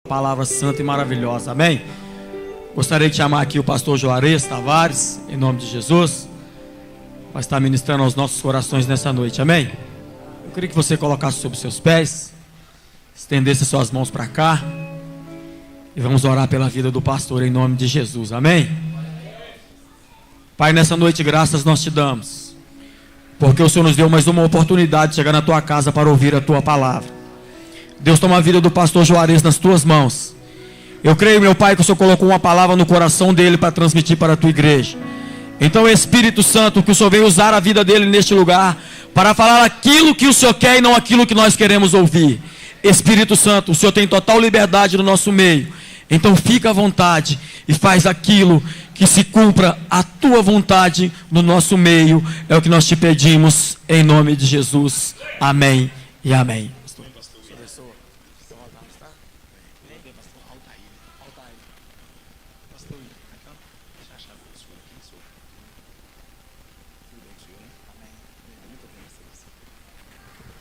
Palavra santa e maravilhosa, amém? Gostaria de chamar aqui o pastor Juarez Tavares, em nome de Jesus, vai estar ministrando aos nossos corações nessa noite, amém? Eu queria que você colocasse sobre os seus pés, estendesse suas mãos para cá, e vamos orar pela vida do pastor em nome de Jesus, amém? Pai, nessa noite graças nós te damos, porque o Senhor nos deu mais uma oportunidade de chegar na tua casa para ouvir a tua palavra. Deus, toma a vida do pastor Juarez nas tuas mãos. Eu creio, meu Pai, que o Senhor colocou uma palavra no coração dele para transmitir para a tua igreja. Então, Espírito Santo, que o Senhor venha usar a vida dele neste lugar para falar aquilo que o Senhor quer e não aquilo que nós queremos ouvir. Espírito Santo, o Senhor tem total liberdade no nosso meio. Então fica à vontade e faz aquilo que se cumpra a tua vontade no nosso meio. É o que nós te pedimos em nome de Jesus. Amém e amém.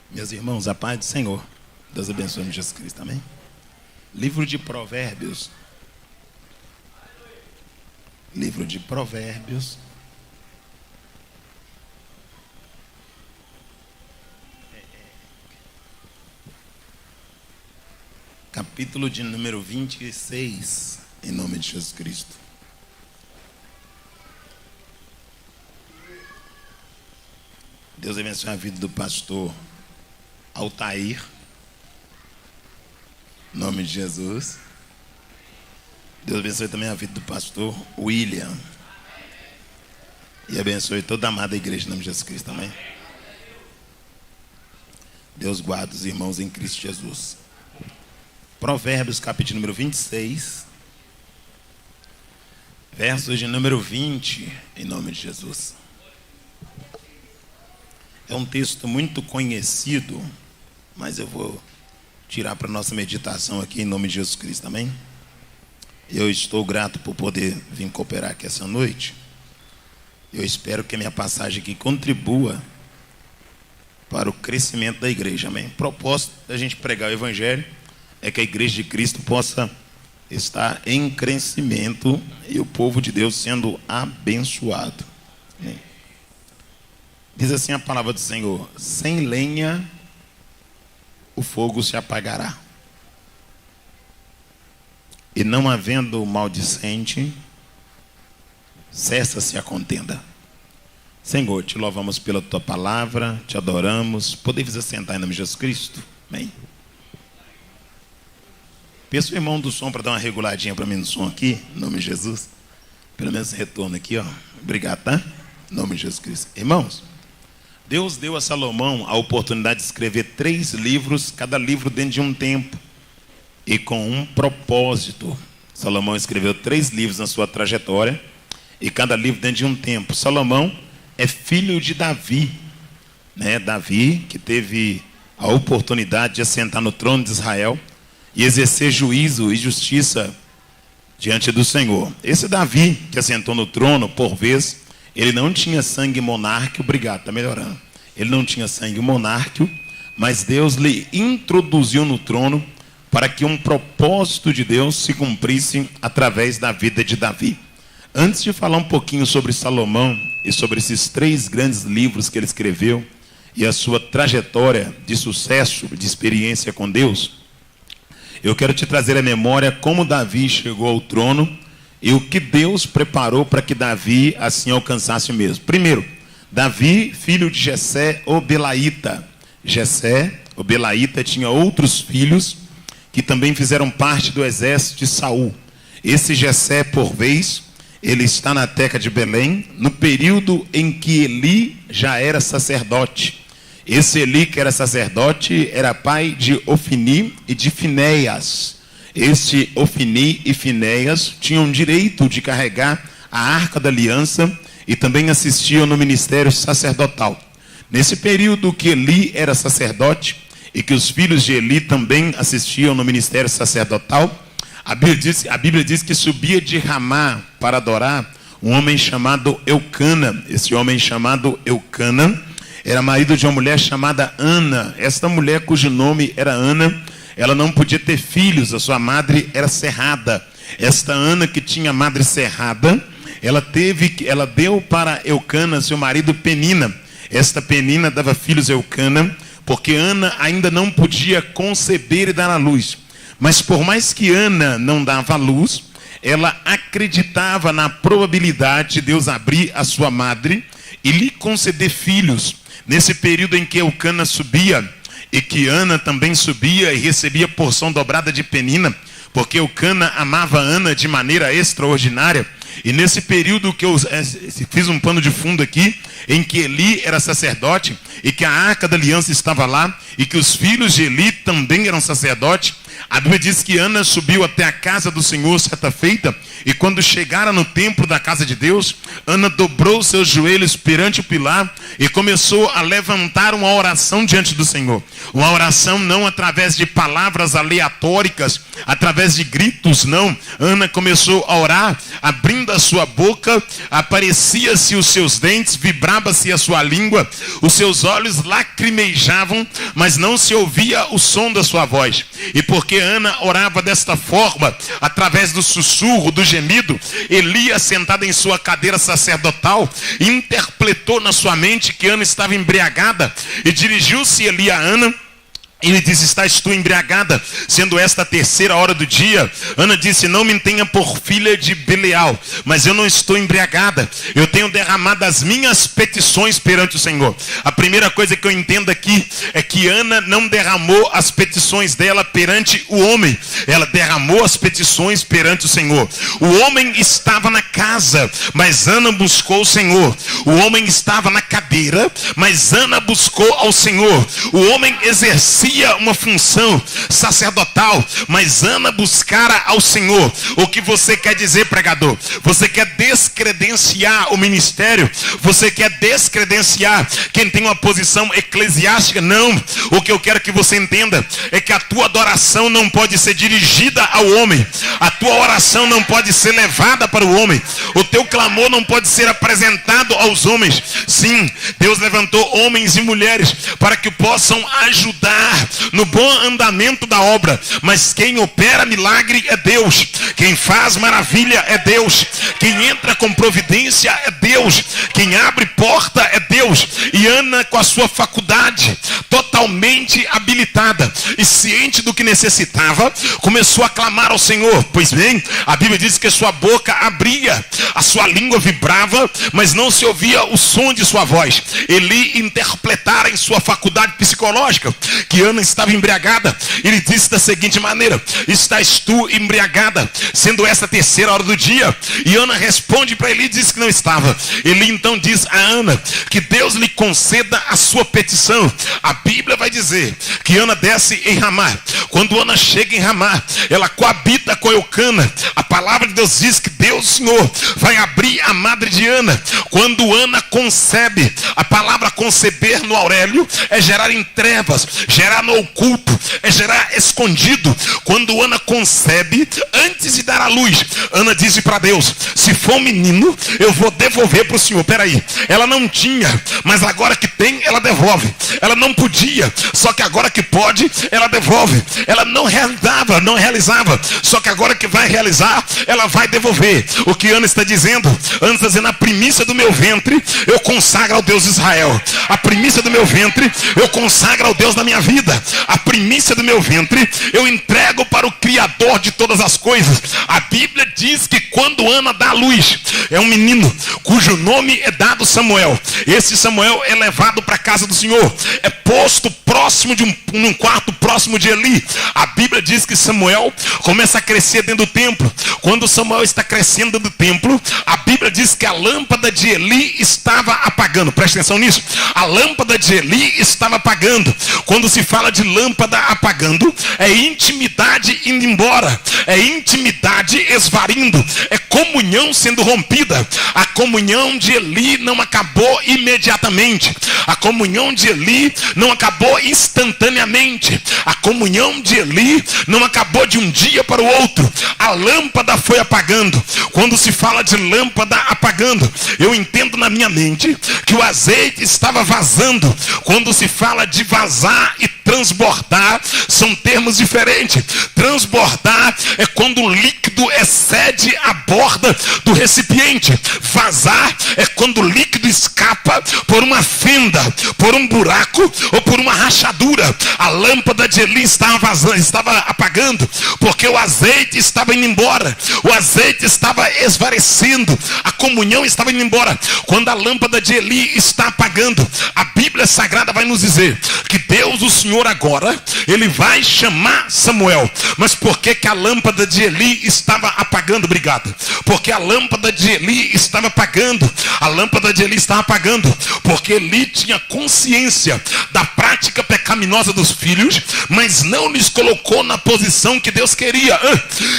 Meus irmãos, a paz do Senhor. Deus abençoe em Jesus Cristo, amém? Livro de Provérbios. Livro de Provérbios. Capítulo de número 26, em nome de Jesus Cristo. Deus abençoe a vida do pastor Altair, em nome de Jesus. Deus abençoe também a vida do pastor William. E abençoe toda a amada igreja, em nome de Jesus Cristo também. Deus guarda os irmãos em Cristo Jesus. Provérbios, capítulo número 26, versos de número 20, em nome de Jesus. É um texto muito conhecido, mas eu vou tirar para a nossa meditação aqui em nome de Jesus Cristo, amém? Eu estou grato por poder vir cooperar aqui essa noite. Eu espero que a minha passagem aqui contribua para o crescimento da igreja, amém? O propósito da gente pregar o evangelho é que a igreja de Cristo possa estar em crescimento e o povo de Deus sendo abençoado, amém? Diz assim a palavra do Senhor: sem lenha o fogo se apagará, e não havendo maldicente, cessa-se a contenda. Senhor, te louvamos pela tua palavra, te adoramos. Podemos assentar em nome de Jesus Cristo, amém? Peço o irmão do som para dar uma reguladinha para mim no som aqui, em nome de Jesus. Pelo menos retorno aqui, ó. Obrigado, tá? Em nome de Jesus Cristo. Irmãos, Deus deu a Salomão a oportunidade de escrever 3 livros, cada livro dentro de um tempo e com um propósito. Salomão escreveu 3 livros na sua trajetória e cada livro dentro de um tempo. Salomão é filho de Davi, né? Davi, que teve a oportunidade de assentar no trono de Israel e exercer juízo e justiça diante do Senhor. Esse Davi, que assentou no trono por vez, ele não tinha sangue monárquico, obrigado, está melhorando. Ele não tinha sangue monárquico, mas Deus lhe introduziu no trono para que um propósito de Deus se cumprisse através da vida de Davi. Antes de falar um pouquinho sobre Salomão e sobre esses 3 grandes livros que ele escreveu e a sua trajetória de sucesso, de experiência com Deus, eu quero te trazer à memória como Davi chegou ao trono e o que Deus preparou para que Davi assim alcançasse o mesmo. Primeiro, Davi, filho de Jessé, o Belaíta. Jessé, o Belaíta, tinha outros filhos que também fizeram parte do exército de Saul. Esse Jessé, por vez, ele está na terra de Belém, no período em que Eli já era sacerdote. Esse Eli, que era sacerdote, era pai de Ofni e de Finéias. Este Ofni e Finéias tinham direito de carregar a arca da aliança e também assistiam no ministério sacerdotal. Nesse período que Eli era sacerdote e que os filhos de Eli também assistiam no ministério sacerdotal, a Bíblia diz que subia de Ramá para adorar um homem chamado Eucana. Esse homem chamado Eucana era marido de uma mulher chamada Ana. Esta mulher, cujo nome era Ana, ela não podia ter filhos, a sua madre era cerrada. Esta Ana, que tinha a madre cerrada, ela deu para Eucana, seu marido, Penina. Esta Penina dava filhos a Eucana, porque Ana ainda não podia conceber e dar à luz. Mas por mais que Ana não dava à luz, ela acreditava na probabilidade de Deus abrir a sua madre e lhe conceder filhos. Nesse período em que Eucana subia, e que Ana também subia e recebia porção dobrada de Penina, porque Eucana amava Ana de maneira extraordinária. E nesse período que eu fiz um pano de fundo aqui, em que Eli era sacerdote, e que a Arca da Aliança estava lá, e que os filhos de Eli também eram sacerdotes, a Bíblia diz que Ana subiu até a casa do Senhor certa feita, e quando chegaram no templo da casa de Deus, Ana dobrou seus joelhos perante o pilar e começou a levantar uma oração diante do Senhor. Uma oração não através de palavras aleatórias, através de gritos, não. Ana começou a orar, abrindo a sua boca, aparecia-se os seus dentes, vibrava-se a sua língua, os seus olhos lacrimejavam, mas não se ouvia o som da sua voz. E porque Ana orava desta forma, através do sussurro, do gemido, Eli, sentado em sua cadeira sacerdotal, interpretou na sua mente que Ana estava embriagada, e dirigiu-se Eli a Ana. Ele disse: estás tu embriagada, sendo esta a terceira hora do dia? Ana disse: não me tenha por filha de Belial, mas eu não estou embriagada, eu tenho derramado as minhas petições perante o Senhor. A primeira coisa que eu entendo aqui é que Ana não derramou as petições dela perante o homem, ela derramou as petições perante o Senhor. O homem estava na casa, mas Ana buscou o Senhor. O homem estava na cadeira, mas Ana buscou ao Senhor. O homem exercia uma função sacerdotal, mas Ana buscara ao Senhor. O que você quer dizer, pregador? Você quer descredenciar o ministério? Você quer descredenciar quem tem uma posição eclesiástica? Não. O que eu quero que você entenda é que a tua adoração não pode ser dirigida ao homem, a tua oração não pode ser levada para o homem, o teu clamor não pode ser apresentado aos homens. Sim, Deus levantou homens e mulheres para que possam ajudar no bom andamento da obra, mas quem opera milagre é Deus, quem faz maravilha é Deus, quem entra com providência é Deus, quem abre porta é Deus. E Ana, com a sua faculdade totalmente habilitada e ciente do que necessitava, começou a clamar ao Senhor. Pois bem, a Bíblia diz que sua boca abria, a sua língua vibrava, mas não se ouvia o som de sua voz. Eli interpretara em sua faculdade psicológica que Ana estava embriagada. Ele disse da seguinte maneira: estás tu embriagada, sendo esta a terceira hora do dia? E Ana responde para Eli e diz que não estava. Eli então diz a Ana que Deus lhe conceda a sua petição. A Bíblia vai dizer que Ana desce em Ramá. Quando Ana chega em Ramá, ela coabita com Eucana. A palavra de Deus diz que Deus, Senhor, vai abrir a madre de Ana. Quando Ana concebe, a palavra conceber no Aurélio é gerar em trevas, gerar no oculto, é gerar escondido. Quando Ana concebe, antes de dar à luz, Ana disse para Deus: se for um menino, eu vou devolver para o Senhor. Peraí, ela não tinha, mas agora que tem, ela devolve. Ela não podia, só que agora que pode, ela devolve. Ela não realizava, só que agora que vai realizar, ela vai devolver. O que Ana está dizendo? Ana está dizendo: a primícia do meu ventre eu consagro ao Deus de Israel. A primícia do meu ventre eu consagro ao Deus da minha vida. A primícia do meu ventre eu entrego para o Criador de todas as coisas. A Bíblia diz que quando Ana dá a luz, é um menino cujo nome é dado Samuel. Esse Samuel é levado para a casa do Senhor, é posto próximo de um quarto próximo de Eli. A Bíblia diz que Samuel começa a crescer dentro do templo. Quando Samuel está crescendo dentro do templo, a Bíblia diz que a lâmpada de Eli estava apagando. Presta atenção nisso. A lâmpada de Eli estava apagando. Quando se fala de lâmpada apagando, é intimidade indo embora, é intimidade esvarindo, é comunhão sendo rompida. A comunhão de Eli não acabou imediatamente. A comunhão de Eli não acabou instantaneamente. A comunhão de Eli não acabou de um dia para o outro. A lâmpada foi apagando. Quando se fala de lâmpada apagando, eu entendo na minha mente que o azeite estava vazando. Quando se fala de vazar e transbordar, são termos diferentes. Transbordar é quando o líquido excede a borda do recipiente. Vazar é quando o líquido escapa por uma fenda, por um buraco ou por uma rachadura. A lâmpada de Eli estava vazando, estava apagando, porque o azeite estava indo embora. O azeite estava esvaecendo. A comunhão estava indo embora. Quando a lâmpada de Eli está apagando, a Bíblia Sagrada vai nos dizer que Deus, o Senhor, agora, Ele vai chamar Samuel. Mas por que que a lâmpada de Eli estava apagando? Obrigado. Porque a lâmpada de Eli estava apagando. A lâmpada de Eli estava apagando porque Eli tinha consciência da prática pecaminosa dos filhos, mas não lhes colocou na posição que Deus queria.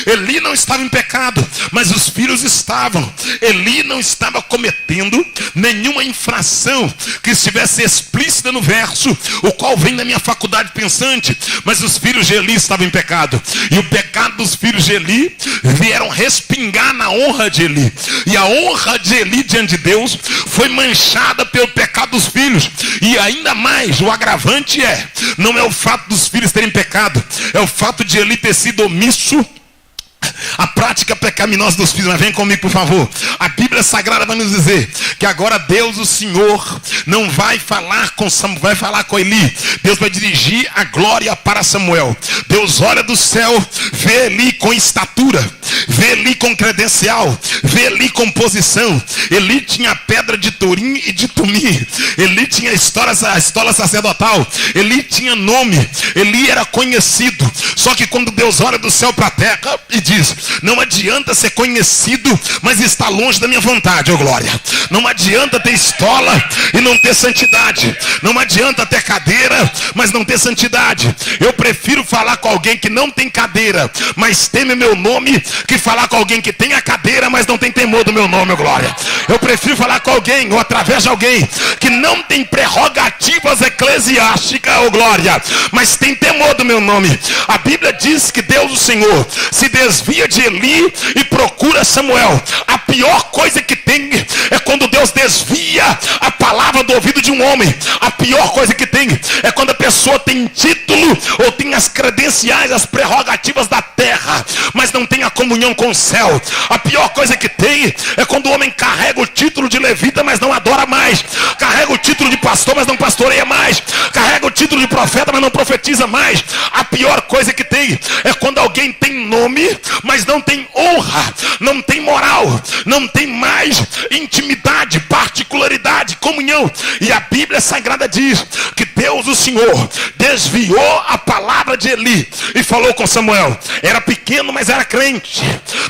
Eli não estava em pecado, mas os filhos estavam. Eli não estava cometendo nenhuma infração que estivesse explícita no verso, o qual vem da minha faculdade pensante, mas os filhos de Eli estavam em pecado. E o pecado dos filhos de Eli vieram respingar na honra de Eli. E a honra de Eli diante de Deus foi manchada pelo pecado dos filhos. E ainda mais, o agravante não é o fato dos filhos terem pecado, é o fato de Eli ter sido omisso a prática pecaminosa dos filhos. Mas vem comigo, por favor. A Bíblia Sagrada vai nos dizer que agora Deus, o Senhor, não vai falar com Samuel, vai falar com Eli. Deus vai dirigir a glória para Samuel. Deus olha do céu, vê Eli com estatura, vê Eli com credencial, vê Eli com posição. Eli tinha a pedra de Turim e de Tumi. Eli tinha a estola sacerdotal. Eli tinha nome. Eli era conhecido. Só que quando Deus olha do céu para a terra e diz: não adianta ser conhecido, mas está longe da minha vontade, glória. Não adianta ter estola e não ter santidade. Não adianta ter cadeira, mas não ter santidade. Eu prefiro falar com alguém que não tem cadeira, mas teme meu nome, que falar com alguém que tem a cadeira, mas não tem temor do meu nome, glória. Eu prefiro falar com alguém, ou através de alguém, que não tem prerrogativas eclesiásticas, glória, mas tem temor do meu nome. A Bíblia diz que Deus, o Senhor, se desvia de Eli e procura Samuel. A pior coisa que tem é quando Deus desvia a palavra do ouvido de um homem. A pior coisa que tem é quando a pessoa tem título ou tem as credenciais, as prerrogativas da terra, mas não tem a comunhão com o céu. A pior coisa que tem é quando o homem carrega o título de levita, mas não adora mais. Carrega o título de pastor, mas não pastoreia mais. Carrega o título de profeta, mas não profetiza mais. A pior coisa que tem é quando alguém tem nome, mas não tem honra, não tem moral, não tem mais intimidade, particularidade, comunhão. E a Bíblia Sagrada diz que Deus, o Senhor, desviou a palavra de Eli e falou com Samuel. Era pequeno, mas era crente.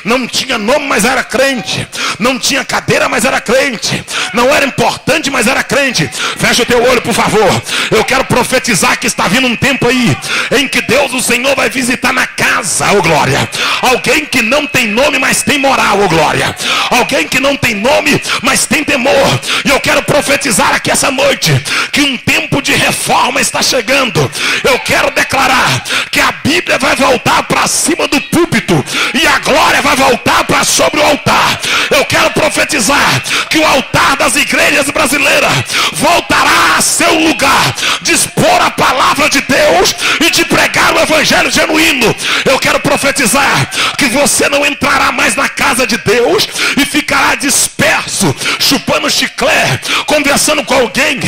Não tinha nome, mas era crente. Não tinha cadeira, mas era crente. Não era importante, mas era crente. Fecha o teu olho, por favor. Eu quero profetizar que está vindo um tempo aí em que Deus, o Senhor, vai visitar na casa, glória, alguém que não tem nome, mas tem moral, glória. Alguém que não tem nome, mas tem temor. E eu quero profetizar aqui essa noite que um tempo de reforma está chegando. Eu quero declarar que a Bíblia vai voltar para cima do púlpito e a glória vai voltar para sobre o altar. Eu quero profetizar que o altar das igrejas brasileiras voltará a seu lugar de expor a palavra de Deus e de pregar o evangelho genuíno. Eu quero profetizar que você não entrará mais na casa de Deus e ficará disperso, chupando chiclete, conversando com alguém,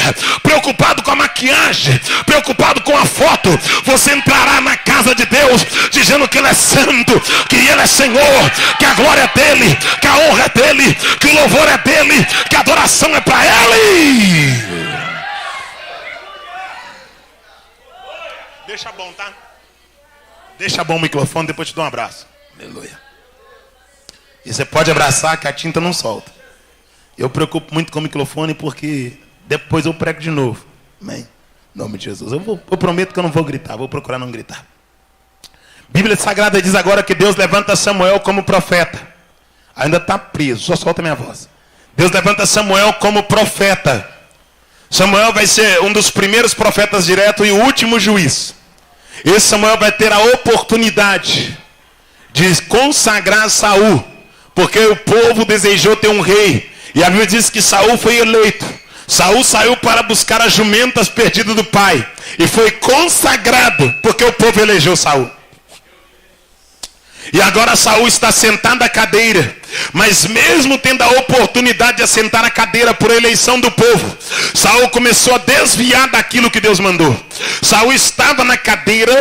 preocupado com a maquiagem, preocupado com a foto. Você entrará na casa de Deus dizendo que Ele é santo, que Ele é Senhor, que a glória é dele, que a honra é dele, que o louvor é dele, que a adoração é para Ele. Deixa bom, tá? Deixa bom o microfone, depois te dou um abraço. Aleluia. E você pode abraçar que a tinta não solta. Eu preocupo muito com o microfone porque depois eu prego de novo. Amém? Em nome de Jesus. Eu prometo que eu não vou gritar, vou procurar não gritar. A Bíblia Sagrada diz agora que Deus levanta Samuel como profeta. Ainda está preso, só solta minha voz. Deus levanta Samuel como profeta. Samuel vai ser um dos primeiros profetas direto e o último juiz. Esse Samuel vai ter a oportunidade de consagrar Saul, porque o povo desejou ter um rei. E a Bíblia diz que Saul foi eleito. Saul saiu para buscar as jumentas perdidas do pai e foi consagrado porque o povo elegeu Saul. E agora Saul está sentado à cadeira, mas mesmo tendo a oportunidade de assentar a cadeira por eleição do povo, Saul começou a desviar daquilo que Deus mandou. Saul estava na cadeira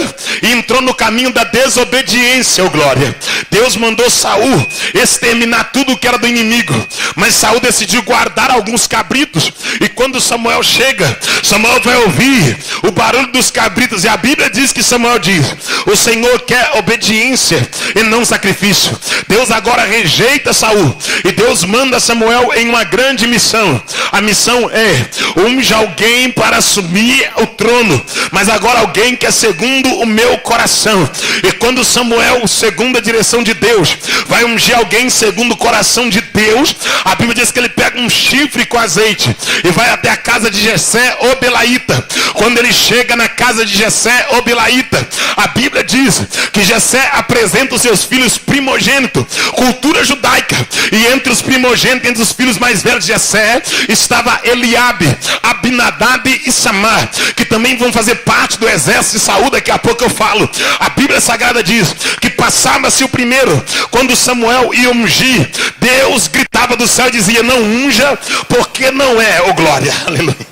e entrou no caminho da desobediência, oh glória. Deus mandou Saul exterminar tudo que era do inimigo, mas Saul decidiu guardar alguns cabritos. E quando Samuel chega, Samuel vai ouvir o barulho dos cabritos, e a Bíblia diz que Samuel diz: o Senhor quer obediência e não sacrifício. Deus agora rejeita Saul e Deus manda Samuel em uma grande missão. A missão é: unja alguém para assumir o trono, mas agora alguém que é segundo o meu coração. E quando Samuel, segundo a direção de Deus, vai ungir alguém segundo o coração de Deus, a Bíblia diz que ele pega um chifre com azeite e vai até a casa de Jessé, o Belaíta. Quando ele chega na casa de Jessé, o Belaíta, a Bíblia diz que Jessé apresenta os seus filhos primogênitos, cultura judaica, e entre os primogênitos, entre os filhos mais velhos de Jessé, estava Eliabe, Abinadab e Samar, que também vão fazer parte do exército de Saul. Daqui a pouco eu falo. A Bíblia Sagrada diz que passava-se o primeiro, quando Samuel ia ungir, Deus gritava do céu e dizia: não unja, porque não é, oh glória, aleluia.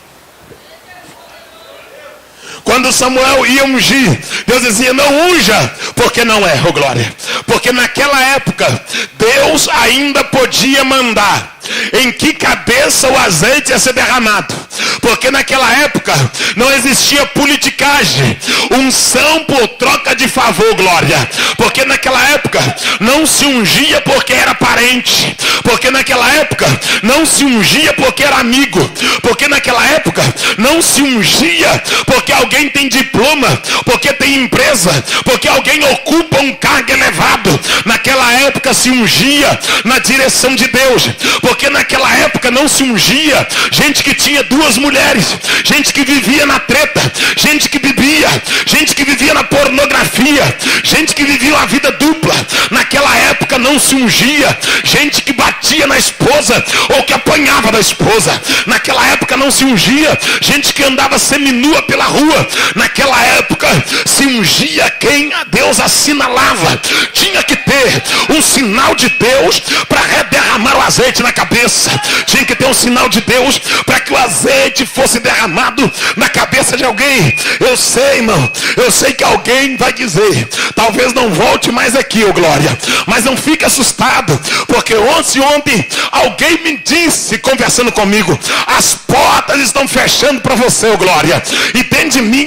Quando Samuel ia ungir, Deus dizia: não unja, porque não é, oh glória. Porque naquela época, Deus ainda podia mandar em que cabeça o azeite ia ser derramado. Porque naquela época não existia politicagem, unção por troca de favor, glória. Porque naquela época não se ungia porque era parente. Porque naquela época não se ungia porque era amigo. Porque naquela época não se ungia porque alguém tem diploma, porque tem empresa, porque alguém ocupa um cargo elevado. Naquela época se ungia na direção de Deus. Porque naquela época não se ungia gente que tinha duas mulheres, gente que vivia na treta, gente que bebia, gente que vivia na pornografia, gente que vivia uma vida dupla. Naquela época não se ungia gente que batia na esposa ou que apanhava da esposa. Naquela época não se ungia gente que andava seminua pela rua. Naquela época se ungia quem a Deus assinalava. Tinha que ter um sinal de Deus para derramar o azeite na cabeça. Tinha que ter um sinal de Deus para que o azeite fosse derramado na cabeça de alguém. Eu sei, irmão, eu sei que alguém vai dizer: talvez não volte mais aqui, ô glória. Mas não fique assustado, porque ontem alguém me disse, conversando comigo: as portas estão fechando para você, ô glória. E dentro de mim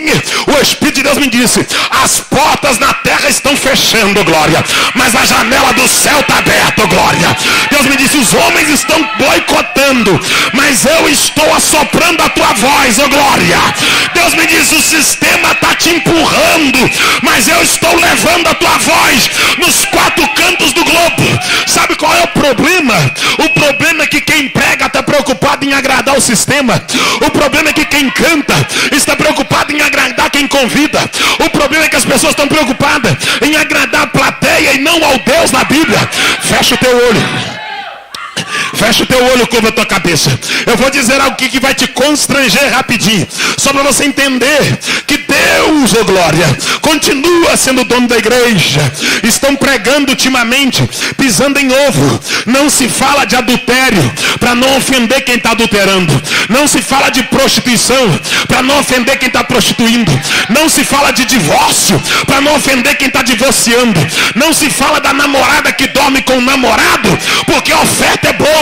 o Espírito de Deus me disse: as portas na terra estão fechando, glória, mas a janela do céu está aberta, glória. Deus me disse: os homens estão boicotando, mas eu estou assoprando a tua voz, ô glória. Deus me disse: o sistema está te empurrando, mas eu estou levando a tua voz nos quatro cantos do globo. Sabe qual é o problema? O problema é que quem prega está preocupado em agradar o sistema. O problema é que quem canta está preocupado em agradar quem convida. O problema é que as pessoas estão preocupadas em agradar a plateia e não ao Deus na Bíblia. Fecha o teu olho. Fecha o teu olho, curva a tua cabeça. Eu vou dizer algo que vai te constranger rapidinho, só para você entender que Deus, oh glória, continua sendo o dono da igreja. Estão pregando ultimamente, pisando em ovo. Não se fala de adultério para não ofender quem está adulterando. Não se fala de prostituição para não ofender quem está prostituindo. Não se fala de divórcio para não ofender quem está divorciando. Não se fala da namorada que dorme com o namorado porque a oferta é boa.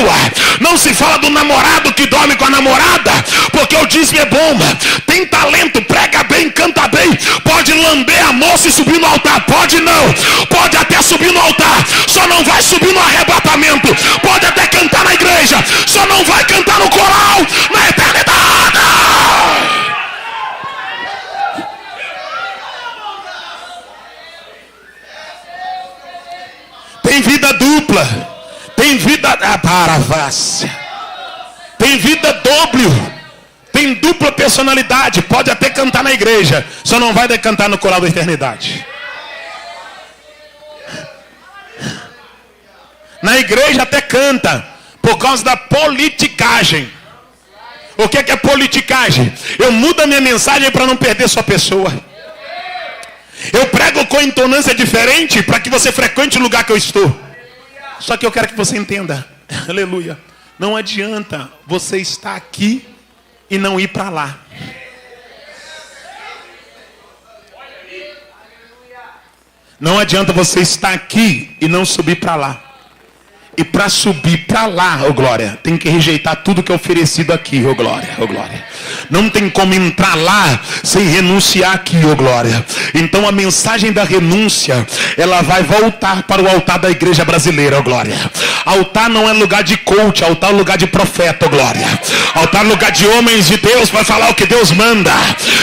Não se fala do namorado que dorme com a namorada porque o dízimo é bom. Tem talento, prega bem, canta bem, pode lamber a moça e subir no altar. Pode não, pode até subir no altar, só não vai subir no arrebatamento. Pode até cantar na igreja, só não vai cantar no coral na eternidade. tem vida dupla, tem vida tem vida dúbio, tem dupla personalidade. Pode até cantar na igreja, só não vai cantar no coral da eternidade. Na igreja até canta, por causa da politicagem. O que é politicagem? Eu mudo a minha mensagem para não perder sua pessoa. Eu prego com intonância diferente para que você frequente o lugar que eu estou. Só que eu quero que você entenda, aleluia, não adianta você estar aqui e não ir para lá. Não adianta você estar aqui e não subir para lá. E para subir para lá, ô glória, tem que rejeitar tudo que é oferecido aqui, ô glória, ô glória. Não tem como entrar lá sem renunciar aqui, ô glória. Então a mensagem da renúncia, ela vai voltar para o altar da igreja brasileira, ô glória. Altar não é lugar de coach, altar é lugar de profeta, ô glória. Altar é lugar de homens de Deus, vai falar o que Deus manda.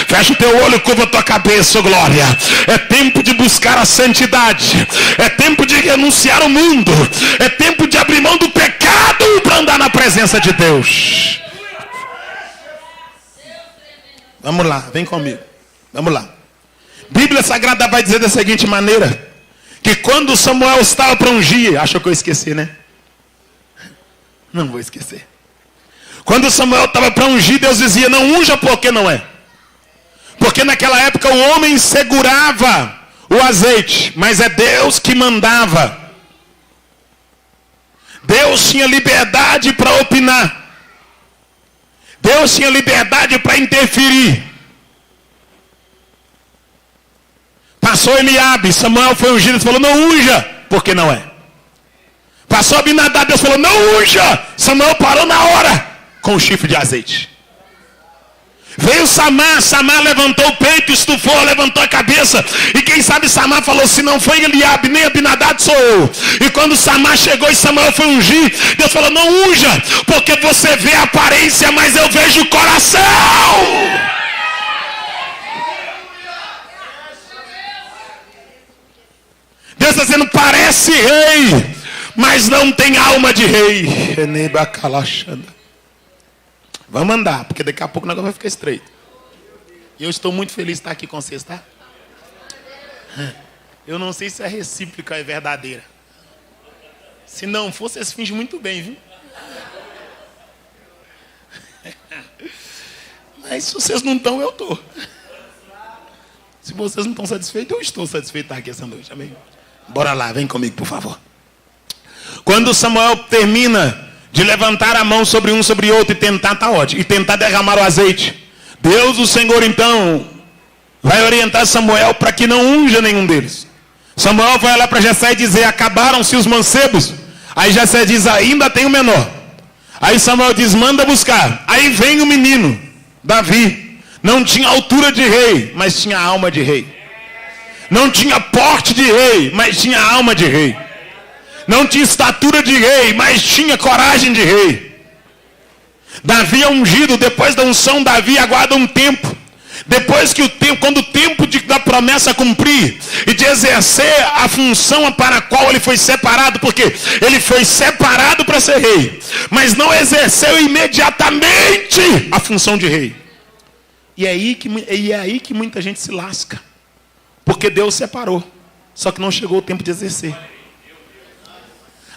Fecha o teu olho, curva a tua cabeça, ô glória. É tempo de buscar a santidade. É tempo de renunciar ao mundo. É tempo de abrir mão do pecado para andar na presença de Deus. Vamos lá, vem comigo. Vamos lá. Bíblia Sagrada vai dizer da seguinte maneira: que quando Samuel estava para ungir, achou que eu esqueci, né? Não vou esquecer. Quando Samuel estava para ungir, Deus dizia: não unja porque não é. Porque naquela época o homem segurava o azeite, mas é Deus que mandava. Deus tinha liberdade para opinar. Deus tinha liberdade para interferir. Passou Eliabe, Samuel foi ungido, Deus falou: não unja, porque não é. Passou Abinadab, Deus falou: não unja. Samuel parou na hora com o chifre de azeite. Veio Samar, Samar levantou o peito, estufou, levantou a cabeça. E quem sabe Samar falou: se não foi Eliabe nem Abinadab, sou eu. E quando Samar chegou e Samuel foi ungir, Deus falou: não unja, porque você vê a aparência, mas eu vejo o coração. Deus está dizendo: parece rei, mas não tem alma de rei. Vamos andar, porque daqui a pouco o negócio vai ficar estreito. E eu estou muito feliz de estar aqui com vocês, tá? Eu não sei se a recíproca é verdadeira. Se não for, vocês fingem muito bem, viu? Mas se vocês não estão, eu estou. Se vocês não estão satisfeitos, eu estou satisfeito de estar aqui essa noite, amém? Bora lá, vem comigo, por favor. Quando Samuel termina de levantar a mão sobre um, sobre outro e tentar, tá ótimo, e tentar derramar o azeite, Deus, o Senhor, então, vai orientar Samuel para que não unja nenhum deles. Samuel vai lá para Jessé e dizer: acabaram-se os mancebos. Aí Jessé diz: ainda tem o menor. Aí Samuel diz: manda buscar. Aí vem o menino, Davi. Não tinha altura de rei, mas tinha alma de rei. Não tinha porte de rei, mas tinha alma de rei. Não tinha estatura de rei, mas tinha coragem de rei. Davi é ungido. Depois da unção, Davi aguarda um tempo. Depois que quando o tempo da promessa cumprir e de exercer a função para a qual ele foi separado, porque ele foi separado para ser rei, mas não exerceu imediatamente a função de rei. E é aí que muita gente se lasca, porque Deus separou, só que não chegou o tempo de exercer.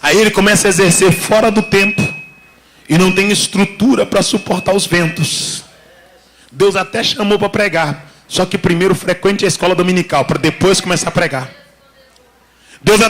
Aí ele começa a exercer fora do tempo e não tem estrutura para suportar os ventos. Deus até chamou para pregar, só que primeiro frequente a escola dominical, para depois começar a pregar. Deus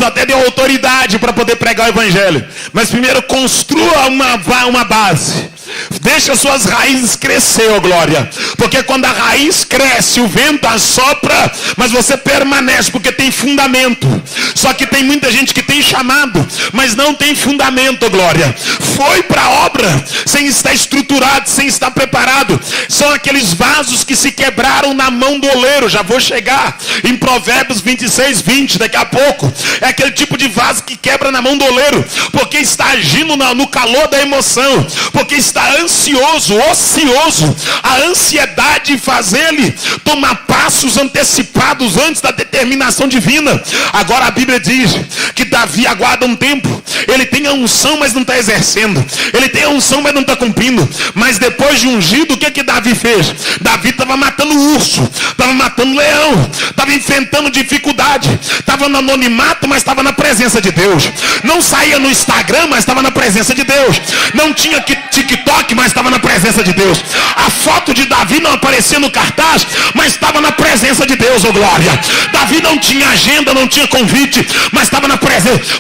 até deu autoridade para poder pregar o evangelho, mas primeiro construa uma base. Deixa suas raízes crescer, ó glória. Porque quando a raiz cresce, o vento assopra, mas você permanece porque tem fundamento. Só que tem muita gente que tem chamado, mas não tem fundamento, ó glória. Foi para a obra sem estar estruturado, sem estar preparado. São aqueles vasos que se quebraram na mão do oleiro. Já vou chegar em Provérbios 26, 20, daqui a pouco. É aquele tipo de vaso que quebra na mão do oleiro, porque está agindo no calor da emoção, porque está ansioso, ocioso. A ansiedade faz ele tomar passos antecipados antes da determinação divina. Agora a Bíblia diz que Davi aguarda um tempo. Ele tem a unção, mas não está exercendo. Ele tem a unção, mas não está cumprindo. Mas depois de ungido, o que Davi fez? Davi estava matando urso, estava matando leão, estava enfrentando dificuldade, estava no anonimato, mas estava na presença de Deus. Não saía no Instagram, mas estava na presença de Deus. Não tinha TikTok, mas estava na presença de Deus. A foto de Davi não aparecia no cartaz, mas estava na presença de Deus, oh glória. Davi não tinha agenda, não tinha convite, mas estava na presença.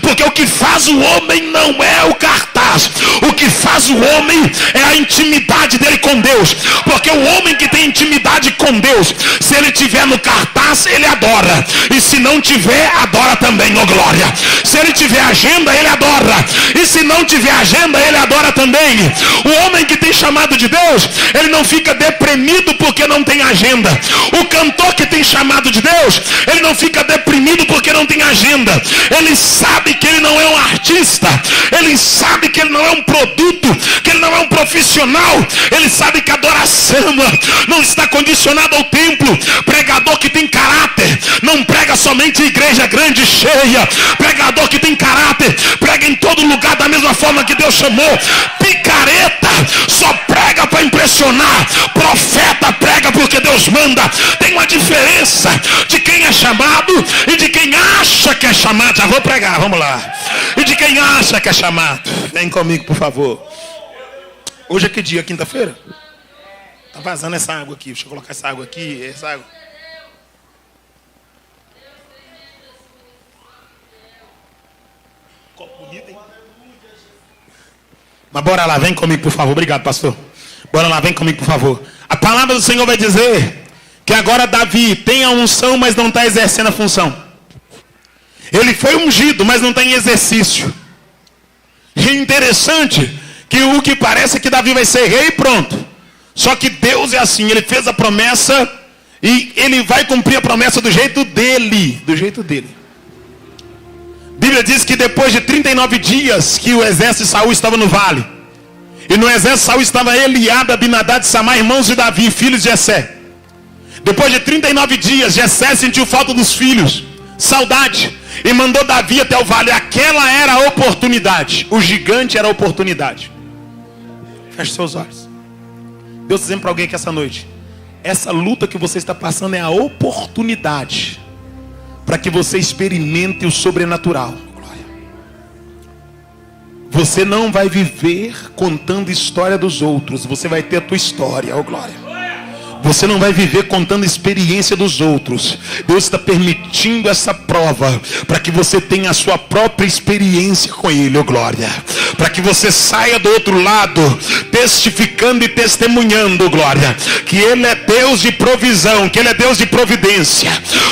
Porque o que faz o homem não é o cartaz. O que faz o homem é a intimidade dele com Deus. Porque o homem que tem intimidade com Deus, se ele tiver no cartaz, ele adora. E se não tiver, adora também, oh glória. Se ele tiver agenda, ele adora. E se não tiver agenda, ele adora também. O homem que tem chamado de Deus, ele não fica deprimido porque não tem agenda. O cantor que tem chamado de Deus, ele não fica deprimido porque não tem agenda. Ele sabe que ele não é um artista. Ele sabe que ele não é um produto, que ele não é um profissional. Ele sabe que a adoração não está condicionada ao templo. Pregador que tem caráter não prega somente em igreja grande e cheia. Pregador que tem caráter prega em todo lugar da mesma forma que Deus chamou. Picareta só prega para impressionar. Profeta prega porque Deus manda. Tem uma diferença de quem é chamado e de quem acha que é chamado. Já vou pregar, vamos lá. E de quem acha que é chamado. Vem comigo, por favor. Hoje é que dia? Quinta-feira? Tá vazando essa água aqui. Deixa eu colocar essa água aqui. Essa água. Copo bonito, hein? Mas bora lá, vem comigo, por favor. Obrigado, pastor. Bora lá, vem comigo, por favor. A palavra do Senhor vai dizer que agora Davi tem a unção, mas não está exercendo a função. Ele foi ungido, mas não está em exercício. E é interessante que o que parece é que Davi vai ser rei e pronto. Só que Deus é assim, ele fez a promessa e ele vai cumprir a promessa do jeito dele. Do jeito dele. A Bíblia diz que depois de 39 dias que o exército de Saul estava no vale, e no exército de Saul estava Eliabe, Abinadab e Samar, irmãos de Davi, filhos de Jessé. Depois de 39 dias, Jessé sentiu falta dos filhos, saudade, e mandou Davi até o vale. Aquela era a oportunidade. O gigante era a oportunidade. Feche seus olhos. Deus está dizendo para alguém que essa noite, essa luta que você está passando é a oportunidade para que você experimente o sobrenatural. Você não vai viver contando história dos outros. Você vai ter a tua história, oh glória. Você não vai viver contando experiência dos outros. Deus está permitindo essa prova para que você tenha a sua própria experiência com Ele, oh glória. Para que você saia do outro lado testificando e testemunhando, oh glória, que Ele é Deus de provisão, que Ele é Deus de providência.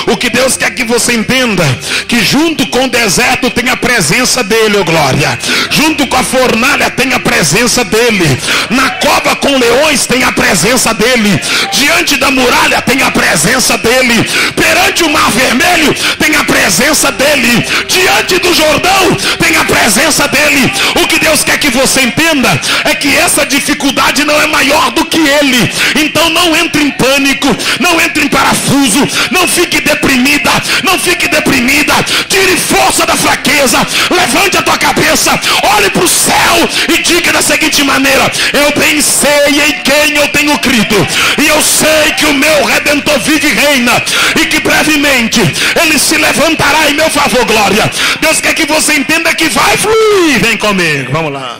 O que Deus quer que você entenda, que junto com o deserto tem a presença dEle, oh glória. Junto com a fornalha tem a presença dEle. Na cova com leões tem a presença dEle. Diante da muralha tem a presença dEle. Perante o mar vermelho tem a presença dEle. Diante do Jordão tem a presença dEle. O que Deus quer que você entenda é que essa dificuldade não é maior do que Ele. Então não entre em pânico, não entre em parafuso, não fique deprimida, não fique deprimida. Tire força da fraqueza, levante a tua cabeça, olhe para o céu e diga da seguinte maneira: eu bem sei em quem eu tenho crido, e eu sei que o meu Redentor vive e reina, e que brevemente Ele se levantará em meu favor, glória. Deus quer que você entenda que vai fluir. Vem comigo, vamos lá.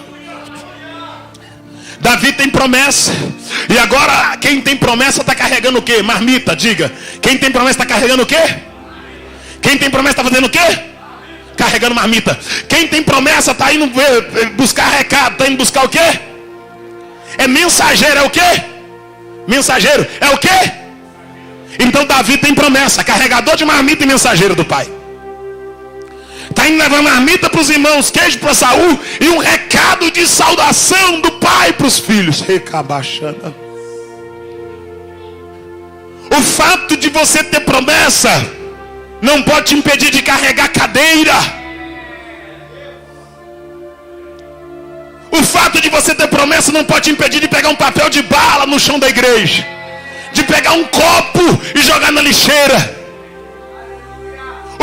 Davi tem promessa, e agora quem tem promessa está carregando o quê? Marmita, diga. Quem tem promessa está carregando o quê? Quem tem promessa está fazendo o quê? Carregando marmita. Quem tem promessa está indo buscar recado, está indo buscar o quê? É mensageiro, é o quê? Mensageiro, é o quê? Então Davi tem promessa, carregador de marmita e mensageiro do Pai. Está indo levar marmita para os irmãos, queijo para Saul e um recado de saudação do pai para os filhos. Recabaxana. O fato de você ter promessa não pode te impedir de carregar cadeira. O fato de você ter promessa não pode te impedir de pegar um papel de bala no chão da igreja, de pegar um copo e jogar na lixeira.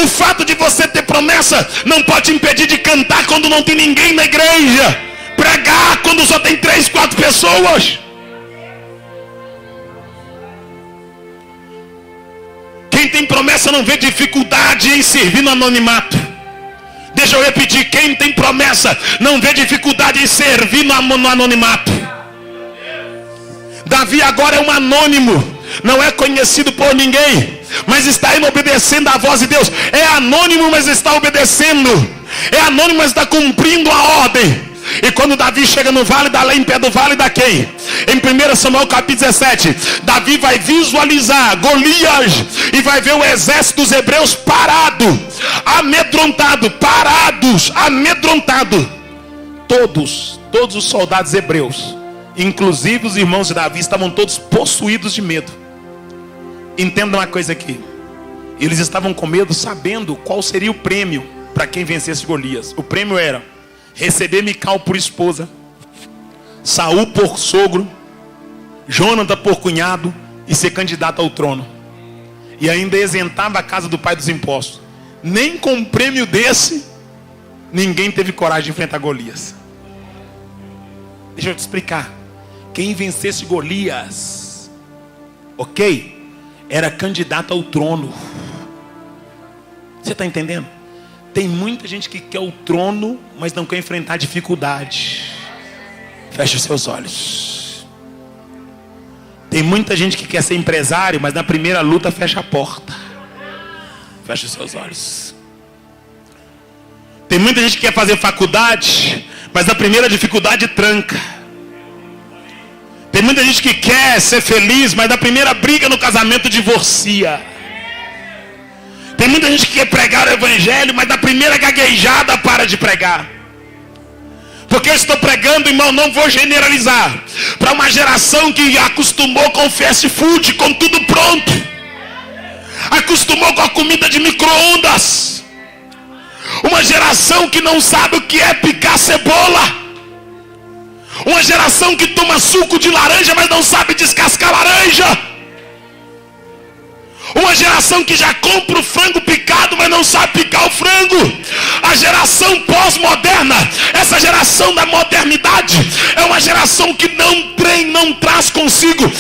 O fato de você ter promessa não pode te impedir de cantar quando não tem ninguém na igreja. Pregar quando só tem 3, 4 pessoas. Quem tem promessa não vê dificuldade em servir no anonimato. Deixa eu repetir, quem tem promessa não vê dificuldade em servir no anonimato. Davi agora é um anônimo, não é conhecido por ninguém, mas está indo obedecendo à voz de Deus. É anônimo, mas está obedecendo. É anônimo, mas está cumprindo a ordem. E quando Davi chega no vale, dá lá em pé do vale da quem? Em 1 Samuel capítulo 17, Davi vai visualizar Golias e vai ver o exército dos hebreus parado, amedrontado, parados, amedrontado. Todos os soldados hebreus, inclusive os irmãos de Davi, estavam todos possuídos de medo. Entenda uma coisa aqui. Eles estavam com medo, sabendo qual seria o prêmio para quem vencesse Golias. O prêmio era receber Mical por esposa, Saul por sogro, Jonathan por cunhado e ser candidato ao trono. E ainda isentava a casa do pai dos impostos. Nem com um prêmio desse, ninguém teve coragem de enfrentar Golias. Deixa eu te explicar. Quem vencesse Golias, ok, era candidato ao trono. Você está entendendo? Tem muita gente que quer o trono, mas não quer enfrentar dificuldade. Feche os seus olhos. Tem muita gente que quer ser empresário, mas na primeira luta fecha a porta. Feche os seus olhos. Tem muita gente que quer fazer faculdade, mas na primeira dificuldade tranca. Tem muita gente que quer ser feliz, mas na primeira briga no casamento divorcia. Tem muita gente que quer pregar o evangelho, mas na primeira gaguejada para de pregar. Porque eu estou pregando, irmão, não vou generalizar, para uma geração que acostumou com fast food, com tudo pronto. Acostumou com a comida de micro-ondas. Uma geração que não sabe o que é picar cebola. Uma geração que toma suco de laranja, mas não sabe descascar laranja. Uma geração que já compra o frango picado, mas não sabe picar o frango. A geração pós-moderna, essa geração da modernidade, é uma geração que não traz consigo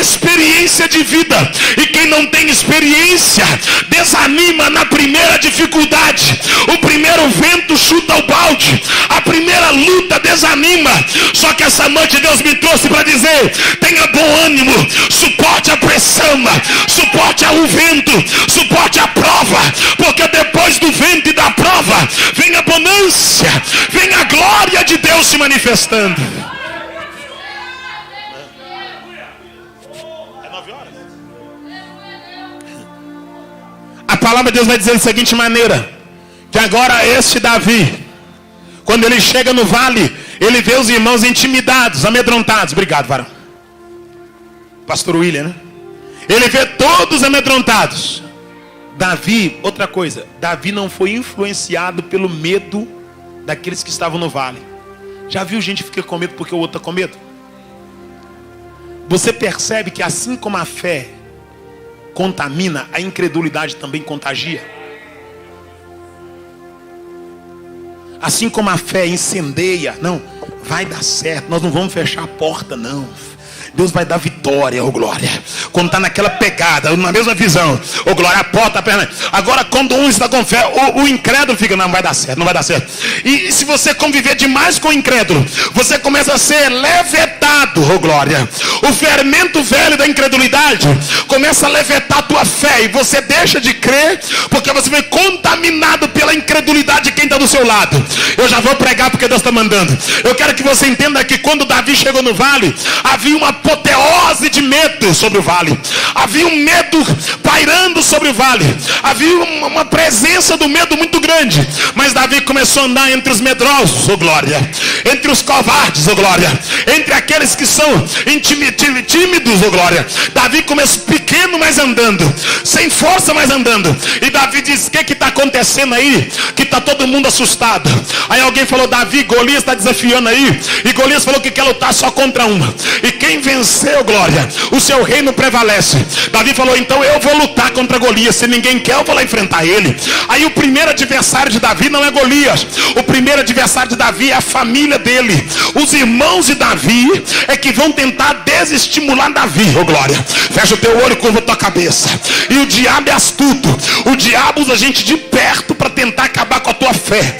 experiência de vida. E quem não tem experiência, desanima na primeira dificuldade. O primeiro vento chuta o balde. A primeira luta desanima. Só que essa noite Deus me trouxe para dizer: tenha bom ânimo, suporte a pressão, suporte ao vento, suporte a prova, porque depois do vento e da prova vem a bonança, vem a glória de Deus se manifestando. É 9 horas. A palavra de Deus vai dizer da seguinte maneira: que agora este Davi, quando ele chega no vale, ele vê os irmãos intimidados, amedrontados. Obrigado, varão. Pastor William, né? Ele vê todos amedrontados. Davi, outra coisa, Davi não foi influenciado pelo medo daqueles que estavam no vale. Já viu gente que fica com medo porque o outro está com medo? Você percebe que assim como a fé contamina, a incredulidade também contagia? Assim como a fé incendeia, não, vai dar certo, nós não vamos fechar a porta, não. Deus vai dar vitória, oh glória. Quando está naquela pegada, na mesma visão, oh glória, a porta, a perna. Agora quando um está com fé, o incrédulo fica, não vai dar certo, não vai dar certo. E se você conviver demais com o incrédulo, você começa a ser levetado, oh glória. O fermento velho da incredulidade começa a levetar a tua fé, e você deixa de crer, porque você foi contaminado pela incredulidade de quem está do seu lado. Eu já vou pregar porque Deus está mandando. Eu quero que você entenda que quando Davi chegou no vale, havia uma apoteose de medo sobre o vale. Havia um medo pairando sobre o vale. Havia uma presença do medo muito grande. Mas Davi começou a andar entre os medrosos, oh glória. entre os covardes, oh glória, entre aqueles que são tímidos, oh glória. Davi começou pequeno, mas andando, sem força, mas andando. E Davi diz: o que está acontecendo aí? Que está todo mundo assustado. Aí alguém falou: Davi, Golias está desafiando aí. E Golias falou que quer lutar só contra uma. E quem venceu, glória, o seu reino prevalece. Davi falou: então eu vou lutar contra Golias. Se ninguém quer, eu vou lá enfrentar ele. Aí o primeiro adversário de Davi não é Golias. O primeiro adversário de Davi é a família dele. Os irmãos de Davi é que vão tentar desestimular Davi, oh glória. Fecha o teu olho, curva a tua cabeça. E o diabo é astuto. O diabo usa a gente de perto para tentar acabar com a tua fé.